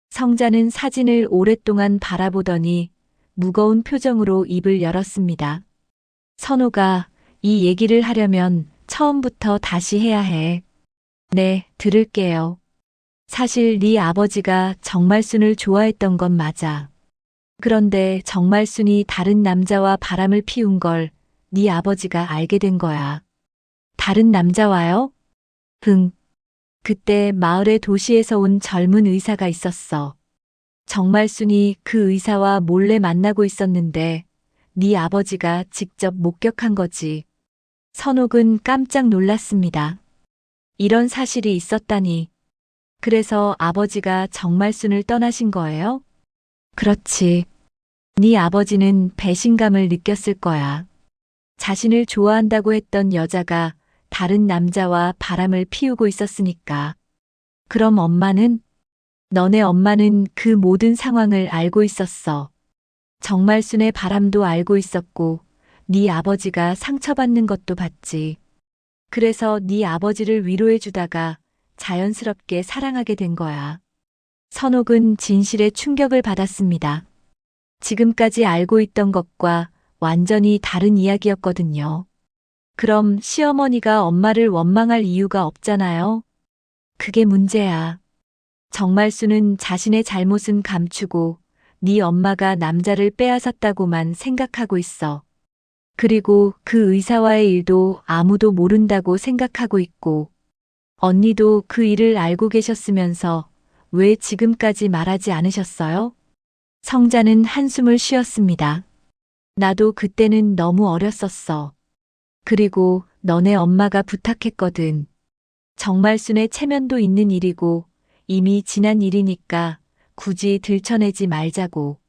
성자는 사진을 오랫동안 바라보더니 무거운 표정으로 입을 열었습니다. 선옥아, 이 얘기를 하려면 처음부터 다시 해야 해. 네, 들을게요. 사실 네 아버지가 정말순을 좋아했던 건 맞아. 그런데 정말순이 다른 남자와 바람을 피운 걸 네 아버지가 알게 된 거야. 다른 남자와요? 응. 그때 마을의 도시에서 온 젊은 의사가 있었어. 정말순이 그 의사와 몰래 만나고 있었는데 네 아버지가 직접 목격한 거지. 선옥은 깜짝 놀랐습니다. 이런 사실이 있었다니. 그래서 아버지가 정말순을 떠나신 거예요? 그렇지. 네 아버지는 배신감을 느꼈을 거야. 자신을 좋아한다고 했던 여자가 다른 남자와 바람을 피우고 있었으니까. 그럼 엄마는? 너네 엄마는 그 모든 상황을 알고 있었어. 정말순의 바람도 알고 있었고 네 아버지가 상처받는 것도 봤지. 그래서 네 아버지를 위로해 주다가 자연스럽게 사랑하게 된 거야. 선옥은 진실에 충격을 받았습니다. 지금까지 알고 있던 것과 완전히 다른 이야기였거든요. 그럼 시어머니가 엄마를 원망할 이유가 없잖아요. 그게 문제야. 정말순은 자신의 잘못은 감추고 네 엄마가 남자를 빼앗았다고만 생각하고 있어. 그리고 그 의사와의 일도 아무도 모른다고 생각하고 있고 언니도 그 일을 알고 계셨으면서 왜 지금까지 말하지 않으셨어요? 성자는 한숨을 쉬었습니다. 나도 그때는 너무 어렸었어. 그리고 너네 엄마가 부탁했거든. 정말순의 체면도 있는 일이고 이미 지난 일이니까 굳이 들춰내지 말자고.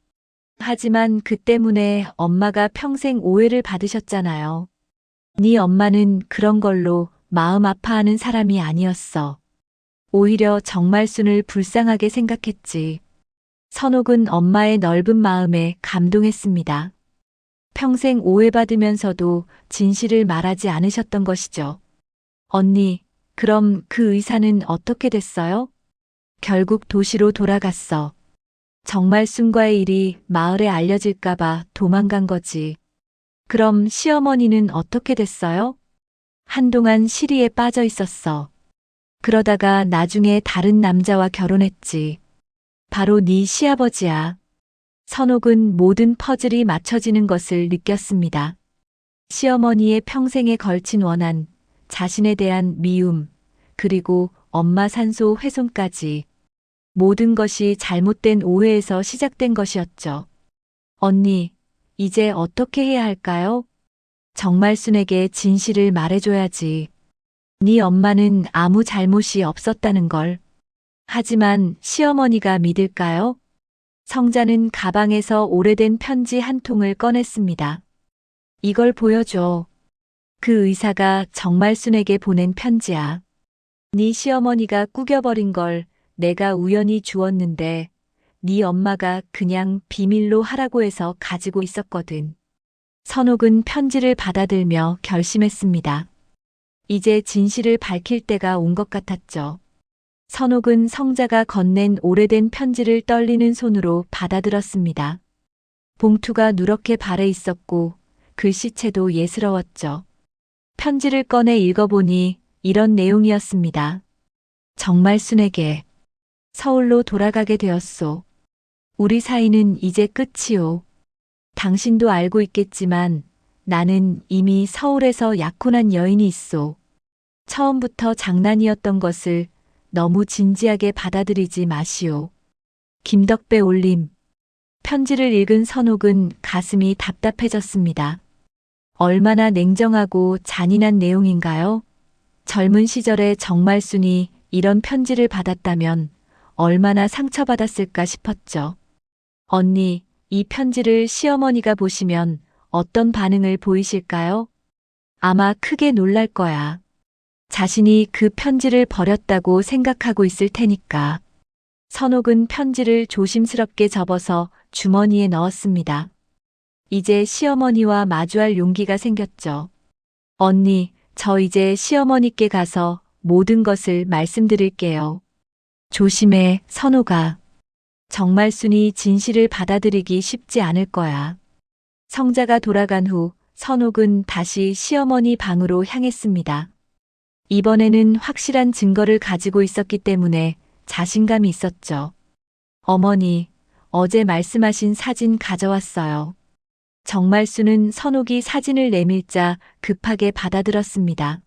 하지만 그 때문에 엄마가 평생 오해를 받으셨잖아요. 네 엄마는 그런 걸로 마음 아파하는 사람이 아니었어. 오히려 정말순을 불쌍하게 생각했지. 선옥은 엄마의 넓은 마음에 감동했습니다. 평생 오해받으면서도 진실을 말하지 않으셨던 것이죠. 언니, 그럼 그 의사는 어떻게 됐어요? 결국 도시로 돌아갔어. 정말순과의 일이 마을에 알려질까봐 도망간 거지. 그럼 시어머니는 어떻게 됐어요? 한동안 시리에 빠져 있었어. 그러다가 나중에 다른 남자와 결혼했지. 바로 네 시아버지야. 선옥은 모든 퍼즐이 맞춰지는 것을 느꼈습니다. 시어머니의 평생에 걸친 원한, 자신에 대한 미움, 그리고 엄마 산소 훼손까지 모든 것이 잘못된 오해에서 시작된 것이었죠. 언니, 이제 어떻게 해야 할까요? 정말순에게 진실을 말해줘야지. 네 엄마는 아무 잘못이 없었다는 걸. 하지만 시어머니가 믿을까요? 성자는 가방에서 오래된 편지 한 통을 꺼냈습니다. 이걸 보여줘. 그 의사가 정말순에게 보낸 편지야. 네 시어머니가 꾸겨버린 걸 내가 우연히 주었는데 네 엄마가 그냥 비밀로 하라고 해서 가지고 있었거든. 선옥은 편지를 받아들며 결심했습니다. 이제 진실을 밝힐 때가 온 것 같았죠. 선옥은 성자가 건넨 오래된 편지를 떨리는 손으로 받아들었습니다. 봉투가 누렇게 발해 있었고 글씨체도 예스러웠죠. 편지를 꺼내 읽어보니 이런 내용이었습니다. 정말순에게 서울로 돌아가게 되었소. 우리 사이는 이제 끝이오. 당신도 알고 있겠지만 나는 이미 서울에서 약혼한 여인이 있소. 처음부터 장난이었던 것을 너무 진지하게 받아들이지 마시오. 김덕배 올림. 편지를 읽은 선옥은 가슴이 답답해졌습니다. 얼마나 냉정하고 잔인한 내용인가요? 젊은 시절에 정말순이 이런 편지를 받았다면 얼마나 상처받았을까 싶었죠. 언니, 이 편지를 시어머니가 보시면 어떤 반응을 보이실까요? 아마 크게 놀랄 거야. 자신이 그 편지를 버렸다고 생각하고 있을 테니까. 선옥은 편지를 조심스럽게 접어서 주머니에 넣었습니다. 이제 시어머니와 마주할 용기가 생겼죠. 언니, 저 이제 시어머니께 가서 모든 것을 말씀드릴게요. 조심해, 선옥아. 정말순이 진실을 받아들이기 쉽지 않을 거야. 성자가 돌아간 후 선옥은 다시 시어머니 방으로 향했습니다. 이번에는 확실한 증거를 가지고 있었기 때문에 자신감이 있었죠. 어머니, 어제 말씀하신 사진 가져왔어요. 정말순은 선옥이 사진을 내밀자 급하게 받아들었습니다.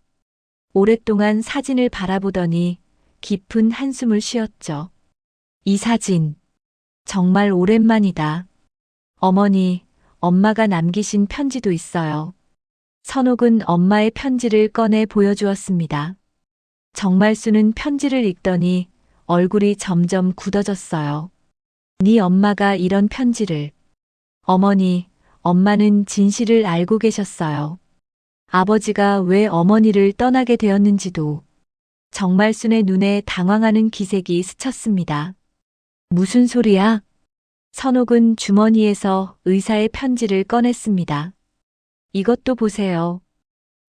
오랫동안 사진을 바라보더니 깊은 한숨을 쉬었죠. 이 사진, 정말 오랜만이다. 어머니, 엄마가 남기신 편지도 있어요. 선옥은 엄마의 편지를 꺼내 보여주었습니다. 정말순은 편지를 읽더니 얼굴이 점점 굳어졌어요. 네 엄마가 이런 편지를. 어머니, 엄마는 진실을 알고 계셨어요. 아버지가 왜 어머니를 떠나게 되었는지도. 정말순의 눈에 당황하는 기색이 스쳤습니다. 무슨 소리야? 선옥은 주머니에서 의사의 편지를 꺼냈습니다. 이것도 보세요.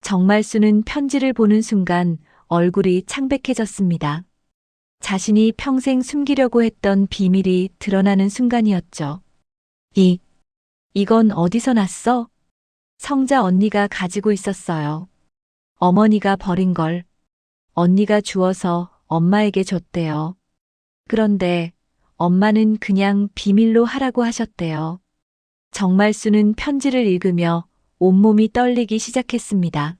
정말순은 편지를 보는 순간 얼굴이 창백해졌습니다. 자신이 평생 숨기려고 했던 비밀이 드러나는 순간이었죠. 이건 어디서 났어? 성자 언니가 가지고 있었어요. 어머니가 버린 걸 언니가 주워서 엄마에게 줬대요. 그런데 엄마는 그냥 비밀로 하라고 하셨대요. 정말순은 편지를 읽으며 온몸이 떨리기 시작했습니다.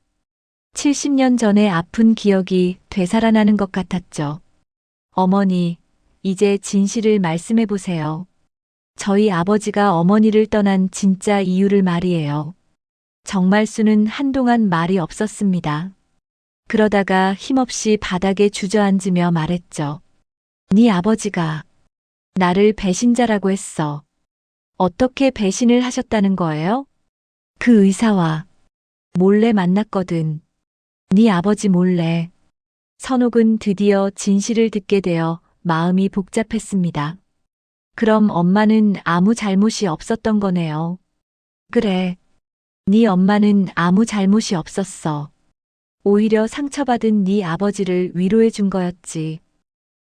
70년 전의 아픈 기억이 되살아나는 것 같았죠. 어머니, 이제 진실을 말씀해 보세요. 저희 아버지가 어머니를 떠난 진짜 이유를 말이에요. 정말순은 한동안 말이 없었습니다. 그러다가 힘없이 바닥에 주저앉으며 말했죠. 네 아버지가 나를 배신자라고 했어. 어떻게 배신을 하셨다는 거예요? 그 의사와 몰래 만났거든. 네 아버지 몰래. 선옥은 드디어 진실을 듣게 되어 마음이 복잡했습니다. 그럼 엄마는 아무 잘못이 없었던 거네요. 그래. 네 엄마는 아무 잘못이 없었어. 오히려 상처받은 네 아버지를 위로해 준 거였지.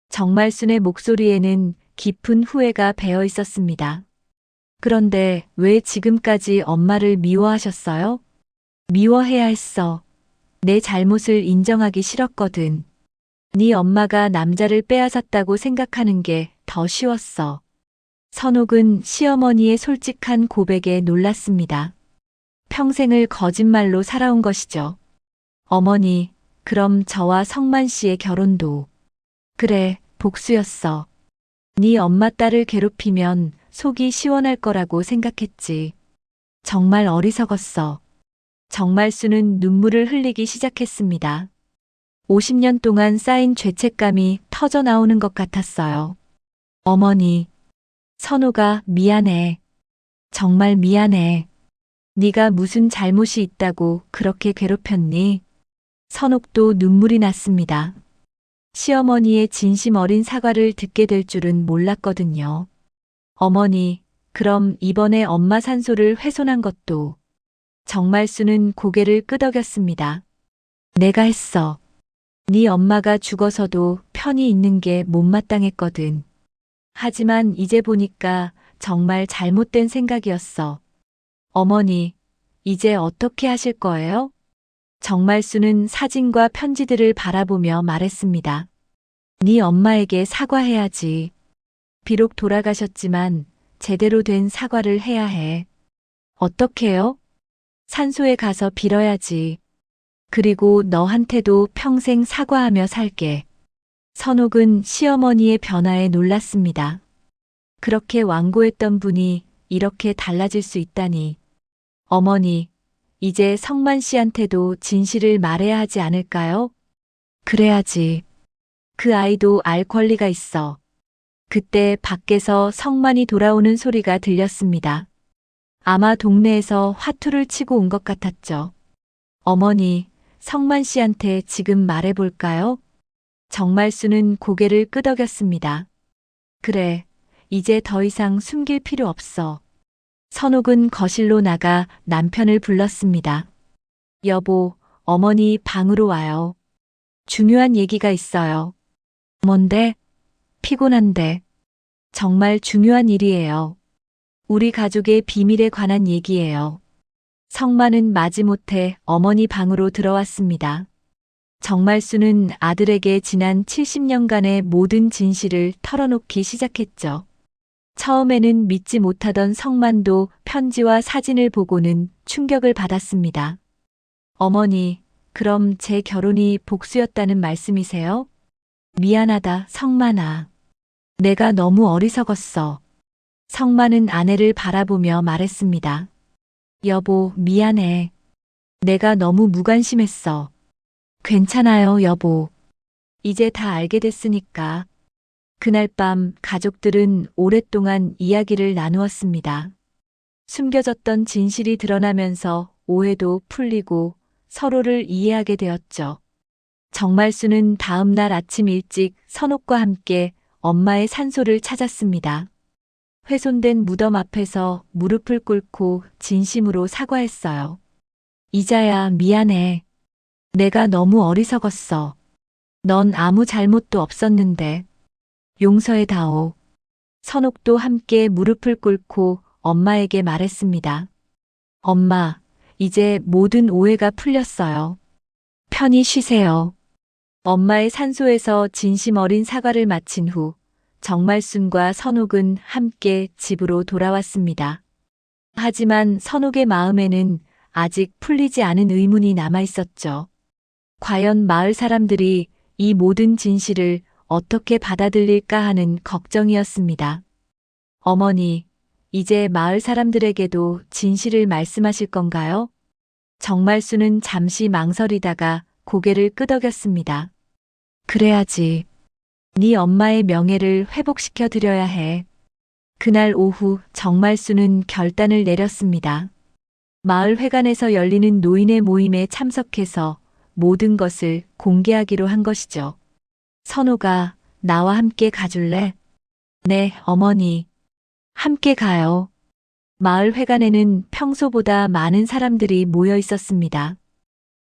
정말순의 목소리에는 깊은 후회가 배어 있었습니다. 그런데 왜 지금까지 엄마를 미워하셨어요? 미워해야 했어. 내 잘못을 인정하기 싫었거든. 네 엄마가 남자를 빼앗았다고 생각하는 게 더 쉬웠어. 선옥은 시어머니의 솔직한 고백에 놀랐습니다. 평생을 거짓말로 살아온 것이죠. 어머니, 그럼 저와 성만 씨의 결혼도. 그래, 복수였어. 네 엄마 딸을 괴롭히면 속이 시원할 거라고 생각했지. 정말 어리석었어. 정말수는 눈물을 흘리기 시작했습니다. 50년 동안 쌓인 죄책감이 터져 나오는 것 같았어요. 어머니, 선호가 미안해. 정말 미안해. 네가 무슨 잘못이 있다고 그렇게 괴롭혔니? 선옥도 눈물이 났습니다. 시어머니의 진심 어린 사과를 듣게 될 줄은 몰랐거든요. 어머니, 그럼 이번에 엄마 산소를 훼손한 것도. 정말수는 고개를 끄덕였습니다. 내가 했어. 네 엄마가 죽어서도 편히 있는 게 못마땅했거든. 하지만 이제 보니까 정말 잘못된 생각이었어. 어머니, 이제 어떻게 하실 거예요? 정말수는 사진과 편지들을 바라보며 말했습니다. 네 엄마에게 사과해야지. 비록 돌아가셨지만 제대로 된 사과를 해야 해. 어떻게요? 산소에 가서 빌어야지. 그리고 너한테도 평생 사과하며 살게. 선옥은 시어머니의 변화에 놀랐습니다. 그렇게 완고했던 분이 이렇게 달라질 수 있다니. 어머니, 이제 성만 씨한테도 진실을 말해야 하지 않을까요? 그래야지. 그 아이도 알 권리가 있어. 그때 밖에서 성만이 돌아오는 소리가 들렸습니다. 아마 동네에서 화투를 치고 온 것 같았죠. 어머니, 성만 씨한테 지금 말해볼까요? 정말수는 고개를 끄덕였습니다. 그래, 이제 더 이상 숨길 필요 없어. 선옥은 거실로 나가 남편을 불렀습니다. 여보, 어머니 방으로 와요. 중요한 얘기가 있어요. 뭔데? 피곤한데. 정말 중요한 일이에요. 우리 가족의 비밀에 관한 얘기예요. 성만은 마지못해 어머니 방으로 들어왔습니다. 정말수는 아들에게 지난 70년간의 모든 진실을 털어놓기 시작했죠. 처음에는 믿지 못하던 성만도 편지와 사진을 보고는 충격을 받았습니다. 어머니, 그럼 제 결혼이 복수였다는 말씀이세요? 미안하다, 성만아. 내가 너무 어리석었어. 성만은 아내를 바라보며 말했습니다. 여보, 미안해. 내가 너무 무관심했어. 괜찮아요, 여보. 이제 다 알게 됐으니까. 그날 밤 가족들은 오랫동안 이야기를 나누었습니다. 숨겨졌던 진실이 드러나면서 오해도 풀리고 서로를 이해하게 되었죠. 정말수는 다음 날 아침 일찍 선옥과 함께 엄마의 산소를 찾았습니다. 훼손된 무덤 앞에서 무릎을 꿇고 진심으로 사과했어요. 이자야, 미안해. 내가 너무 어리석었어. 넌 아무 잘못도 없었는데. 용서해다오. 선옥도 함께 무릎을 꿇고 엄마에게 말했습니다. 엄마, 이제 모든 오해가 풀렸어요. 편히 쉬세요. 엄마의 산소에서 진심 어린 사과를 마친 후 정말순과 선옥은 함께 집으로 돌아왔습니다. 하지만 선옥의 마음에는 아직 풀리지 않은 의문이 남아 있었죠. 과연 마을 사람들이 이 모든 진실을 어떻게 받아들일까 하는 걱정이었습니다. 어머니, 이제 마을 사람들에게도 진실을 말씀하실 건가요? 정말수는 잠시 망설이다가 고개를 끄덕였습니다. 그래야지. 네 엄마의 명예를 회복시켜 드려야 해. 그날 오후 정말수는 결단을 내렸습니다. 마을 회관에서 열리는 노인의 모임에 참석해서 모든 것을 공개하기로 한 것이죠. 선호가 나와 함께 가줄래? 네, 어머니. 함께 가요. 마을 회관에는 평소보다 많은 사람들이 모여 있었습니다.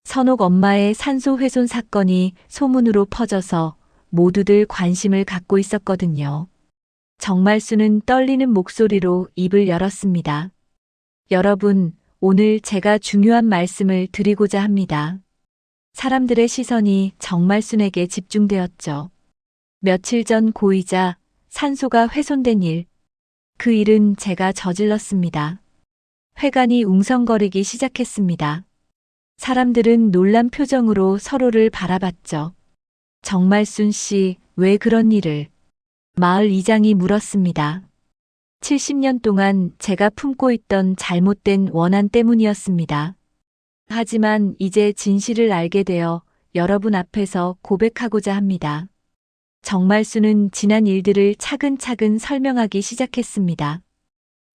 선옥 엄마의 산소 훼손 사건이 소문으로 퍼져서 모두들 관심을 갖고 있었거든요. 정말수는 떨리는 목소리로 입을 열었습니다. 여러분, 오늘 제가 중요한 말씀을 드리고자 합니다. 사람들의 시선이 정말순에게 집중되었죠. 며칠 전 고의자 산소가 훼손된 일. 그 일은 제가 저질렀습니다. 회관이 웅성거리기 시작했습니다. 사람들은 놀란 표정으로 서로를 바라봤죠. 정말순 씨, 왜 그런 일을? 마을 이장이 물었습니다. 70년 동안 제가 품고 있던 잘못된 원한 때문이었습니다. 하지만 이제 진실을 알게 되어 여러분 앞에서 고백하고자 합니다. 정말수는 지난 일들을 차근차근 설명하기 시작했습니다.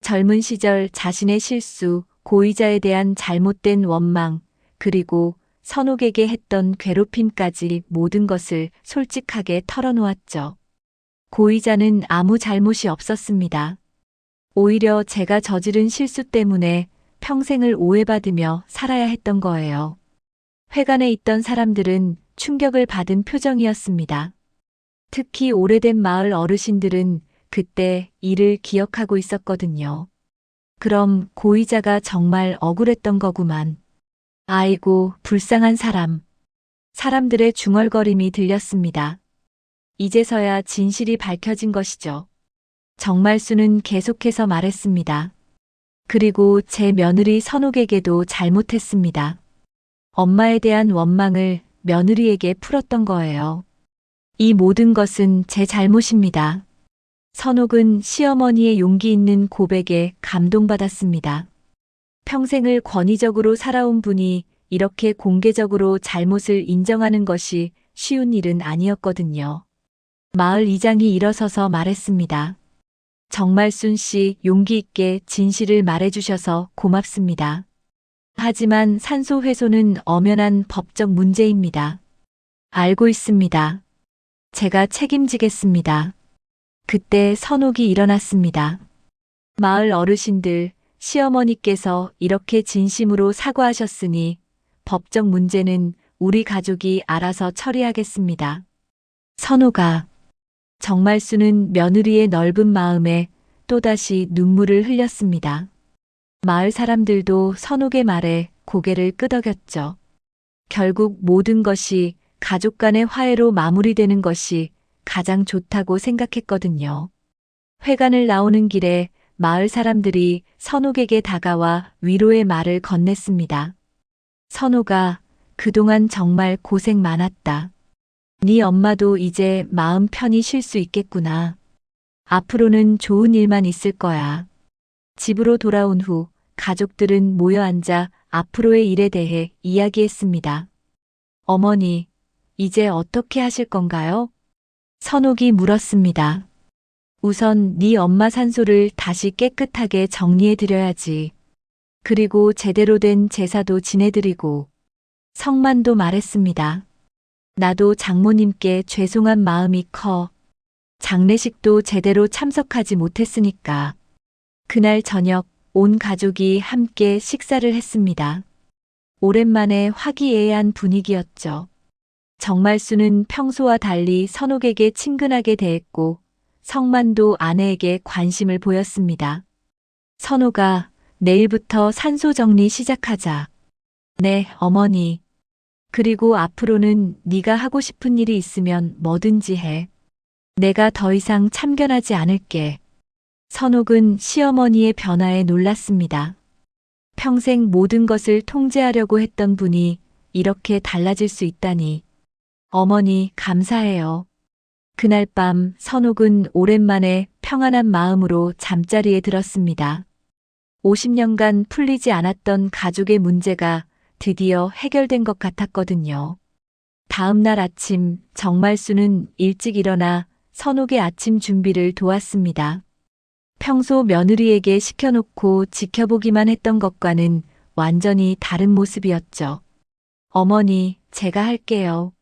젊은 시절 자신의 실수, 고의자에 대한 잘못된 원망, 그리고 선옥에게 했던 괴롭힘까지 모든 것을 솔직하게 털어놓았죠. 고의자는 아무 잘못이 없었습니다. 오히려 제가 저지른 실수 때문에 평생을 오해받으며 살아야 했던 거예요. 회관에 있던 사람들은 충격을 받은 표정이었습니다. 특히 오래된 마을 어르신들은 그때 일을 기억하고 있었거든요. 그럼 고의자가 정말 억울했던 거구만. 아이고, 불쌍한 사람. 사람들의 중얼거림이 들렸습니다. 이제서야 진실이 밝혀진 것이죠. 정말수는 계속해서 말했습니다. 그리고 제 며느리 선옥에게도 잘못했습니다. 엄마에 대한 원망을 며느리에게 풀었던 거예요. 이 모든 것은 제 잘못입니다. 선옥은 시어머니의 용기 있는 고백에 감동받았습니다. 평생을 권위적으로 살아온 분이 이렇게 공개적으로 잘못을 인정하는 것이 쉬운 일은 아니었거든요. 마을 이장이 일어서서 말했습니다. 정말순 씨, 용기 있게 진실을 말해주셔서 고맙습니다. 하지만 산소 훼손은 엄연한 법적 문제입니다. 알고 있습니다. 제가 책임지겠습니다. 그때 선옥이 일어났습니다. 마을 어르신들, 시어머니께서 이렇게 진심으로 사과하셨으니 법적 문제는 우리 가족이 알아서 처리하겠습니다. 선옥아, 정말수는 며느리의 넓은 마음에 또다시 눈물을 흘렸습니다. 마을 사람들도 선옥의 말에 고개를 끄덕였죠. 결국 모든 것이 가족 간의 화해로 마무리되는 것이 가장 좋다고 생각했거든요. 회관을 나오는 길에 마을 사람들이 선옥에게 다가와 위로의 말을 건넸습니다. 선옥아, 그동안 정말 고생 많았다. 네 엄마도 이제 마음 편히 쉴 수 있겠구나. 앞으로는 좋은 일만 있을 거야. 집으로 돌아온 후 가족들은 모여 앉아 앞으로의 일에 대해 이야기했습니다. 어머니, 이제 어떻게 하실 건가요? 선옥이 물었습니다. 우선 네 엄마 산소를 다시 깨끗하게 정리해 드려야지. 그리고 제대로 된 제사도 지내드리고. 성만도 말했습니다. 나도 장모님께 죄송한 마음이 커. 장례식도 제대로 참석하지 못했으니까. 그날 저녁 온 가족이 함께 식사를 했습니다. 오랜만에 화기애애한 분위기였죠. 정말수는 평소와 달리 선옥에게 친근하게 대했고 성만도 아내에게 관심을 보였습니다. 선옥아, 내일부터 산소 정리 시작하자. 네, 어머니. 그리고 앞으로는 네가 하고 싶은 일이 있으면 뭐든지 해. 내가 더 이상 참견하지 않을게. 선옥은 시어머니의 변화에 놀랐습니다. 평생 모든 것을 통제하려고 했던 분이 이렇게 달라질 수 있다니. 어머니, 감사해요. 그날 밤 선옥은 오랜만에 평안한 마음으로 잠자리에 들었습니다. 50년간 풀리지 않았던 가족의 문제가 드디어 해결된 것 같았거든요. 다음 날 아침 정말수는 일찍 일어나 선옥의 아침 준비를 도왔습니다. 평소 며느리에게 시켜놓고 지켜보기만 했던 것과는 완전히 다른 모습이었죠. 어머니, 제가 할게요.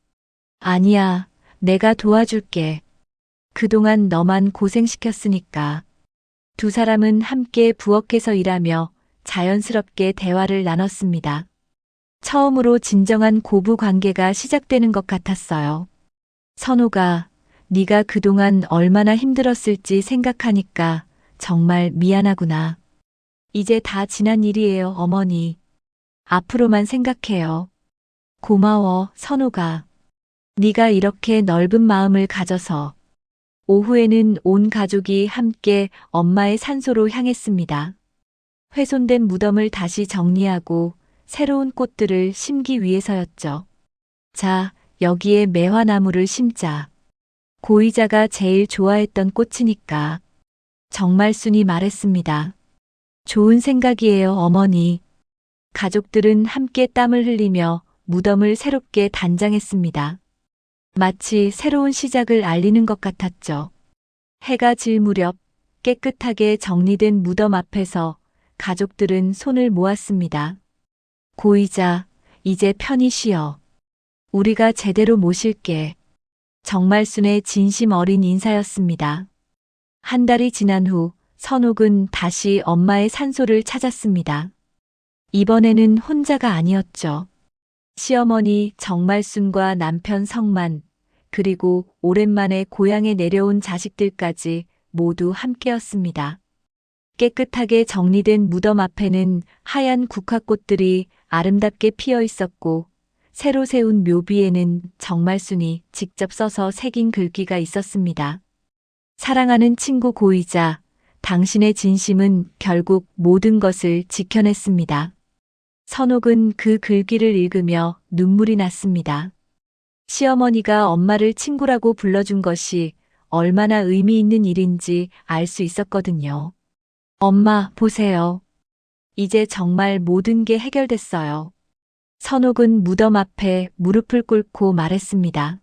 아니야, 내가 도와줄게. 그동안 너만 고생시켰으니까. 두 사람은 함께 부엌에서 일하며 자연스럽게 대화를 나눴습니다. 처음으로 진정한 고부 관계가 시작되는 것 같았어요. 선호가 네가 그동안 얼마나 힘들었을지 생각하니까 정말 미안하구나. 이제 다 지난 일이에요, 어머니. 앞으로만 생각해요. 고마워, 선호가. 네가 이렇게 넓은 마음을 가져서. 오후에는 온 가족이 함께 엄마의 산소로 향했습니다. 훼손된 무덤을 다시 정리하고 새로운 꽃들을 심기 위해서였죠. 자, 여기에 매화나무를 심자. 고이자가 제일 좋아했던 꽃이니까. 정말순이 말했습니다. 좋은 생각이에요, 어머니. 가족들은 함께 땀을 흘리며 무덤을 새롭게 단장했습니다. 마치 새로운 시작을 알리는 것 같았죠. 해가 질 무렵 깨끗하게 정리된 무덤 앞에서 가족들은 손을 모았습니다. 고이자, 이제 편히 쉬어. 우리가 제대로 모실게. 정말순의 진심 어린 인사였습니다. 한 달이 지난 후 선옥은 다시 엄마의 산소를 찾았습니다. 이번에는 혼자가 아니었죠. 시어머니 정말순과 남편 성만, 그리고 오랜만에 고향에 내려온 자식들까지 모두 함께였습니다. 깨끗하게 정리된 무덤 앞에는 하얀 국화꽃들이 아름답게 피어 있었고, 새로 세운 묘비에는 정말순이 직접 써서 새긴 글귀가 있었습니다. 사랑하는 친구 고이자, 당신의 진심은 결국 모든 것을 지켜냈습니다. 선옥은 그 글귀를 읽으며 눈물이 났습니다. 시어머니가 엄마를 친구라고 불러준 것이 얼마나 의미 있는 일인지 알 수 있었거든요. 엄마, 보세요. 이제 정말 모든 게 해결됐어요. 선옥은 무덤 앞에 무릎을 꿇고 말했습니다.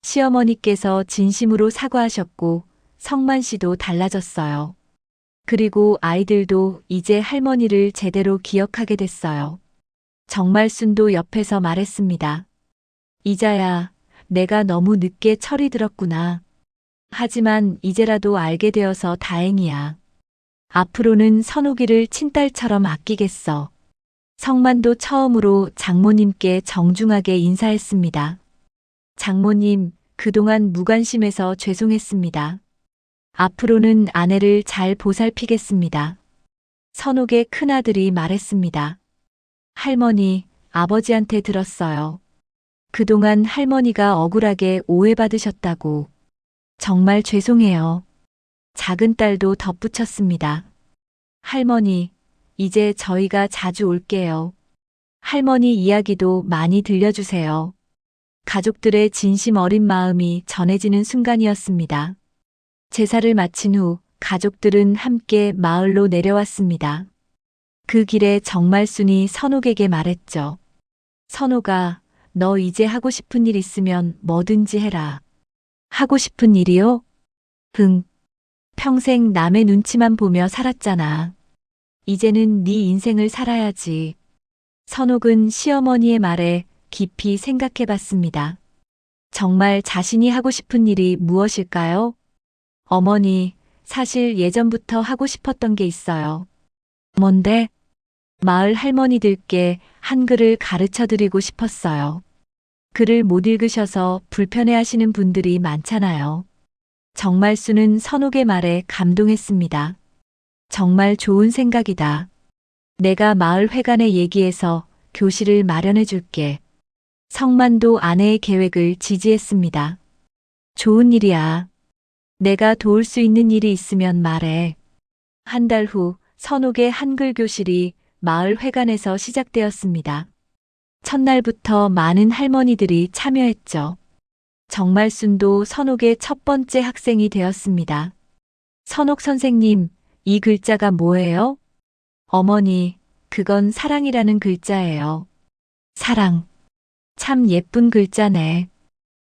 시어머니께서 진심으로 사과하셨고 성만 씨도 달라졌어요. 그리고 아이들도 이제 할머니를 제대로 기억하게 됐어요. 정말순도 옆에서 말했습니다. 이자야, 내가 너무 늦게 철이 들었구나. 하지만 이제라도 알게 되어서 다행이야. 앞으로는 선옥이를 친딸처럼 아끼겠어. 성만도 처음으로 장모님께 정중하게 인사했습니다. 장모님, 그동안 무관심해서 죄송했습니다. 앞으로는 아내를 잘 보살피겠습니다. 선옥의 큰아들이 말했습니다. 할머니, 아버지한테 들었어요. 그동안 할머니가 억울하게 오해받으셨다고. 정말 죄송해요. 작은 딸도 덧붙였습니다. 할머니, 이제 저희가 자주 올게요. 할머니 이야기도 많이 들려주세요. 가족들의 진심 어린 마음이 전해지는 순간이었습니다. 제사를 마친 후 가족들은 함께 마을로 내려왔습니다. 그 길에 정말순이 선옥에게 말했죠. 선옥아, 너 이제 하고 싶은 일 있으면 뭐든지 해라. 하고 싶은 일이요? 응. 평생 남의 눈치만 보며 살았잖아. 이제는 네 인생을 살아야지. 선옥은 시어머니의 말에 깊이 생각해 봤습니다. 정말 자신이 하고 싶은 일이 무엇일까요? 어머니, 사실 예전부터 하고 싶었던 게 있어요. 뭔데? 마을 할머니들께 한글을 가르쳐 드리고 싶었어요. 글을 못 읽으셔서 불편해하시는 분들이 많잖아요. 정말순은 선옥의 말에 감동했습니다. 정말 좋은 생각이다. 내가 마을 회관에 얘기해서 교실을 마련해 줄게. 성만도 아내의 계획을 지지했습니다. 좋은 일이야. 내가 도울 수 있는 일이 있으면 말해. 한 달 후 선옥의 한글 교실이 마을 회관에서 시작되었습니다. 첫날부터 많은 할머니들이 참여했죠. 정말순도 선옥의 첫 번째 학생이 되었습니다. 선옥 선생님, 이 글자가 뭐예요? 어머니, 그건 사랑이라는 글자예요. 사랑. 참 예쁜 글자네.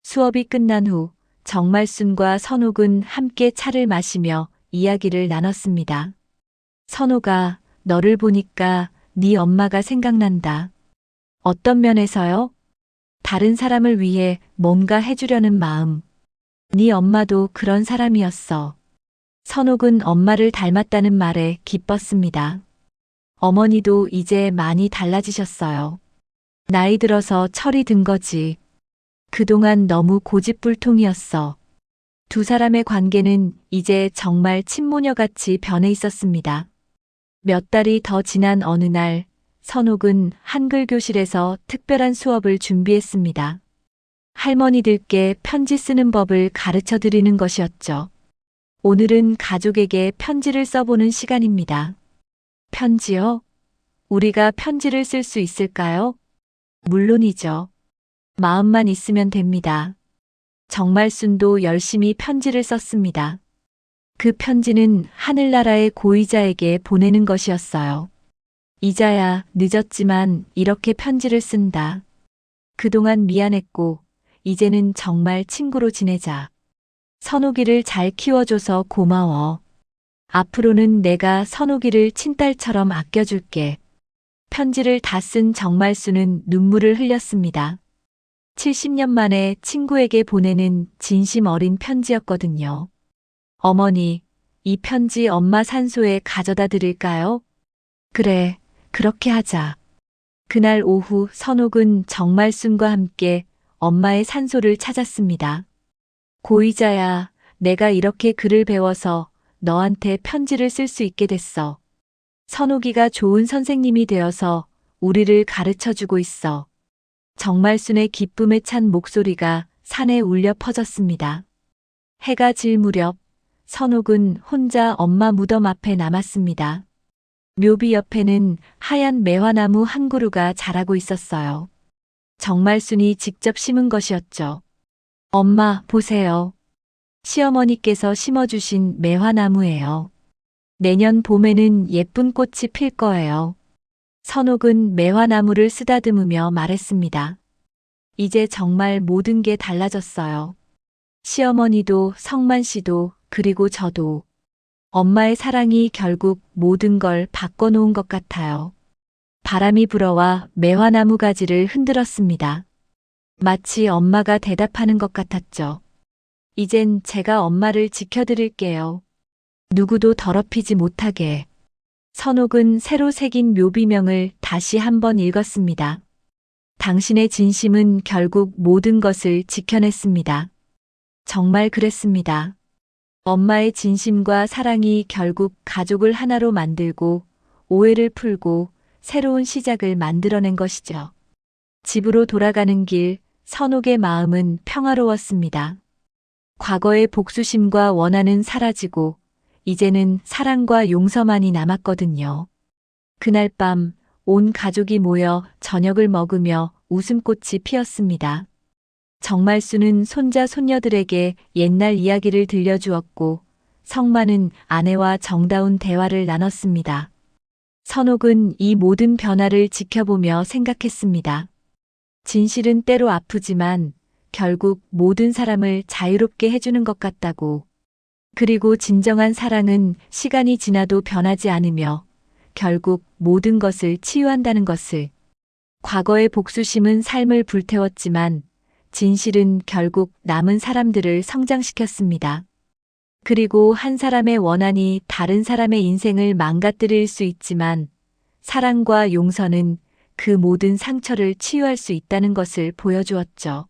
수업이 끝난 후 정말순과 선옥은 함께 차를 마시며 이야기를 나눴습니다. 선옥아, 너를 보니까 네 엄마가 생각난다. 어떤 면에서요? 다른 사람을 위해 뭔가 해주려는 마음. 네 엄마도 그런 사람이었어. 선옥은 엄마를 닮았다는 말에 기뻤습니다. 어머니도 이제 많이 달라지셨어요. 나이 들어서 철이 든 거지. 그동안 너무 고집불통이었어. 두 사람의 관계는 이제 정말 친모녀같이 변해 있었습니다. 몇 달이 더 지난 어느 날, 선옥은 한글 교실에서 특별한 수업을 준비했습니다. 할머니들께 편지 쓰는 법을 가르쳐 드리는 것이었죠. 오늘은 가족에게 편지를 써보는 시간입니다. 편지요? 우리가 편지를 쓸 수 있을까요? 물론이죠. 마음만 있으면 됩니다. 정말순도 열심히 편지를 썼습니다. 그 편지는 하늘나라의 고이자에게 보내는 것이었어요. 이자야, 늦었지만 이렇게 편지를 쓴다. 그동안 미안했고, 이제는 정말 친구로 지내자. 선옥이를 잘 키워줘서 고마워. 앞으로는 내가 선옥이를 친딸처럼 아껴줄게. 편지를 다 쓴 정말수는 눈물을 흘렸습니다. 70년 만에 친구에게 보내는 진심 어린 편지였거든요. 어머니, 이 편지 엄마 산소에 가져다 드릴까요? 그래, 그렇게 하자. 그날 오후 선옥은 정말순과 함께 엄마의 산소를 찾았습니다. 고이자야, 내가 이렇게 글을 배워서 너한테 편지를 쓸 수 있게 됐어. 선옥이가 좋은 선생님이 되어서 우리를 가르쳐주고 있어. 정말순의 기쁨에 찬 목소리가 산에 울려 퍼졌습니다. 해가 질 무렵 선옥은 혼자 엄마 무덤 앞에 남았습니다. 묘비 옆에는 하얀 매화나무 한 그루가 자라고 있었어요. 정말순이 직접 심은 것이었죠. 엄마, 보세요. 시어머니께서 심어주신 매화나무예요. 내년 봄에는 예쁜 꽃이 필 거예요. 선옥은 매화나무를 쓰다듬으며 말했습니다. 이제 정말 모든 게 달라졌어요. 시어머니도 성만 씨도 그리고 저도 엄마의 사랑이 결국 모든 걸 바꿔놓은 것 같아요. 바람이 불어와 매화나무 가지를 흔들었습니다. 마치 엄마가 대답하는 것 같았죠. 이젠 제가 엄마를 지켜드릴게요. 누구도 더럽히지 못하게. 선옥은 새로 새긴 묘비명을 다시 한번 읽었습니다. 당신의 진심은 결국 모든 것을 지켜냈습니다. 정말 그랬습니다. 엄마의 진심과 사랑이 결국 가족을 하나로 만들고 오해를 풀고 새로운 시작을 만들어낸 것이죠. 집으로 돌아가는 길, 선옥의 마음은 평화로웠습니다. 과거의 복수심과 원한은 사라지고 이제는 사랑과 용서만이 남았거든요. 그날 밤 온 가족이 모여 저녁을 먹으며 웃음꽃이 피었습니다. 정말수는 손자 손녀들에게 옛날 이야기를 들려주었고 성만은 아내와 정다운 대화를 나눴습니다. 선옥은 이 모든 변화를 지켜보며 생각했습니다. 진실은 때로 아프지만 결국 모든 사람을 자유롭게 해주는 것 같다고. 그리고 진정한 사랑은 시간이 지나도 변하지 않으며 결국 모든 것을 치유한다는 것을. 과거의 복수심은 삶을 불태웠지만 진실은 결국 남은 사람들을 성장시켰습니다. 그리고 한 사람의 원한이 다른 사람의 인생을 망가뜨릴 수 있지만 사랑과 용서는 그 모든 상처를 치유할 수 있다는 것을 보여주었죠.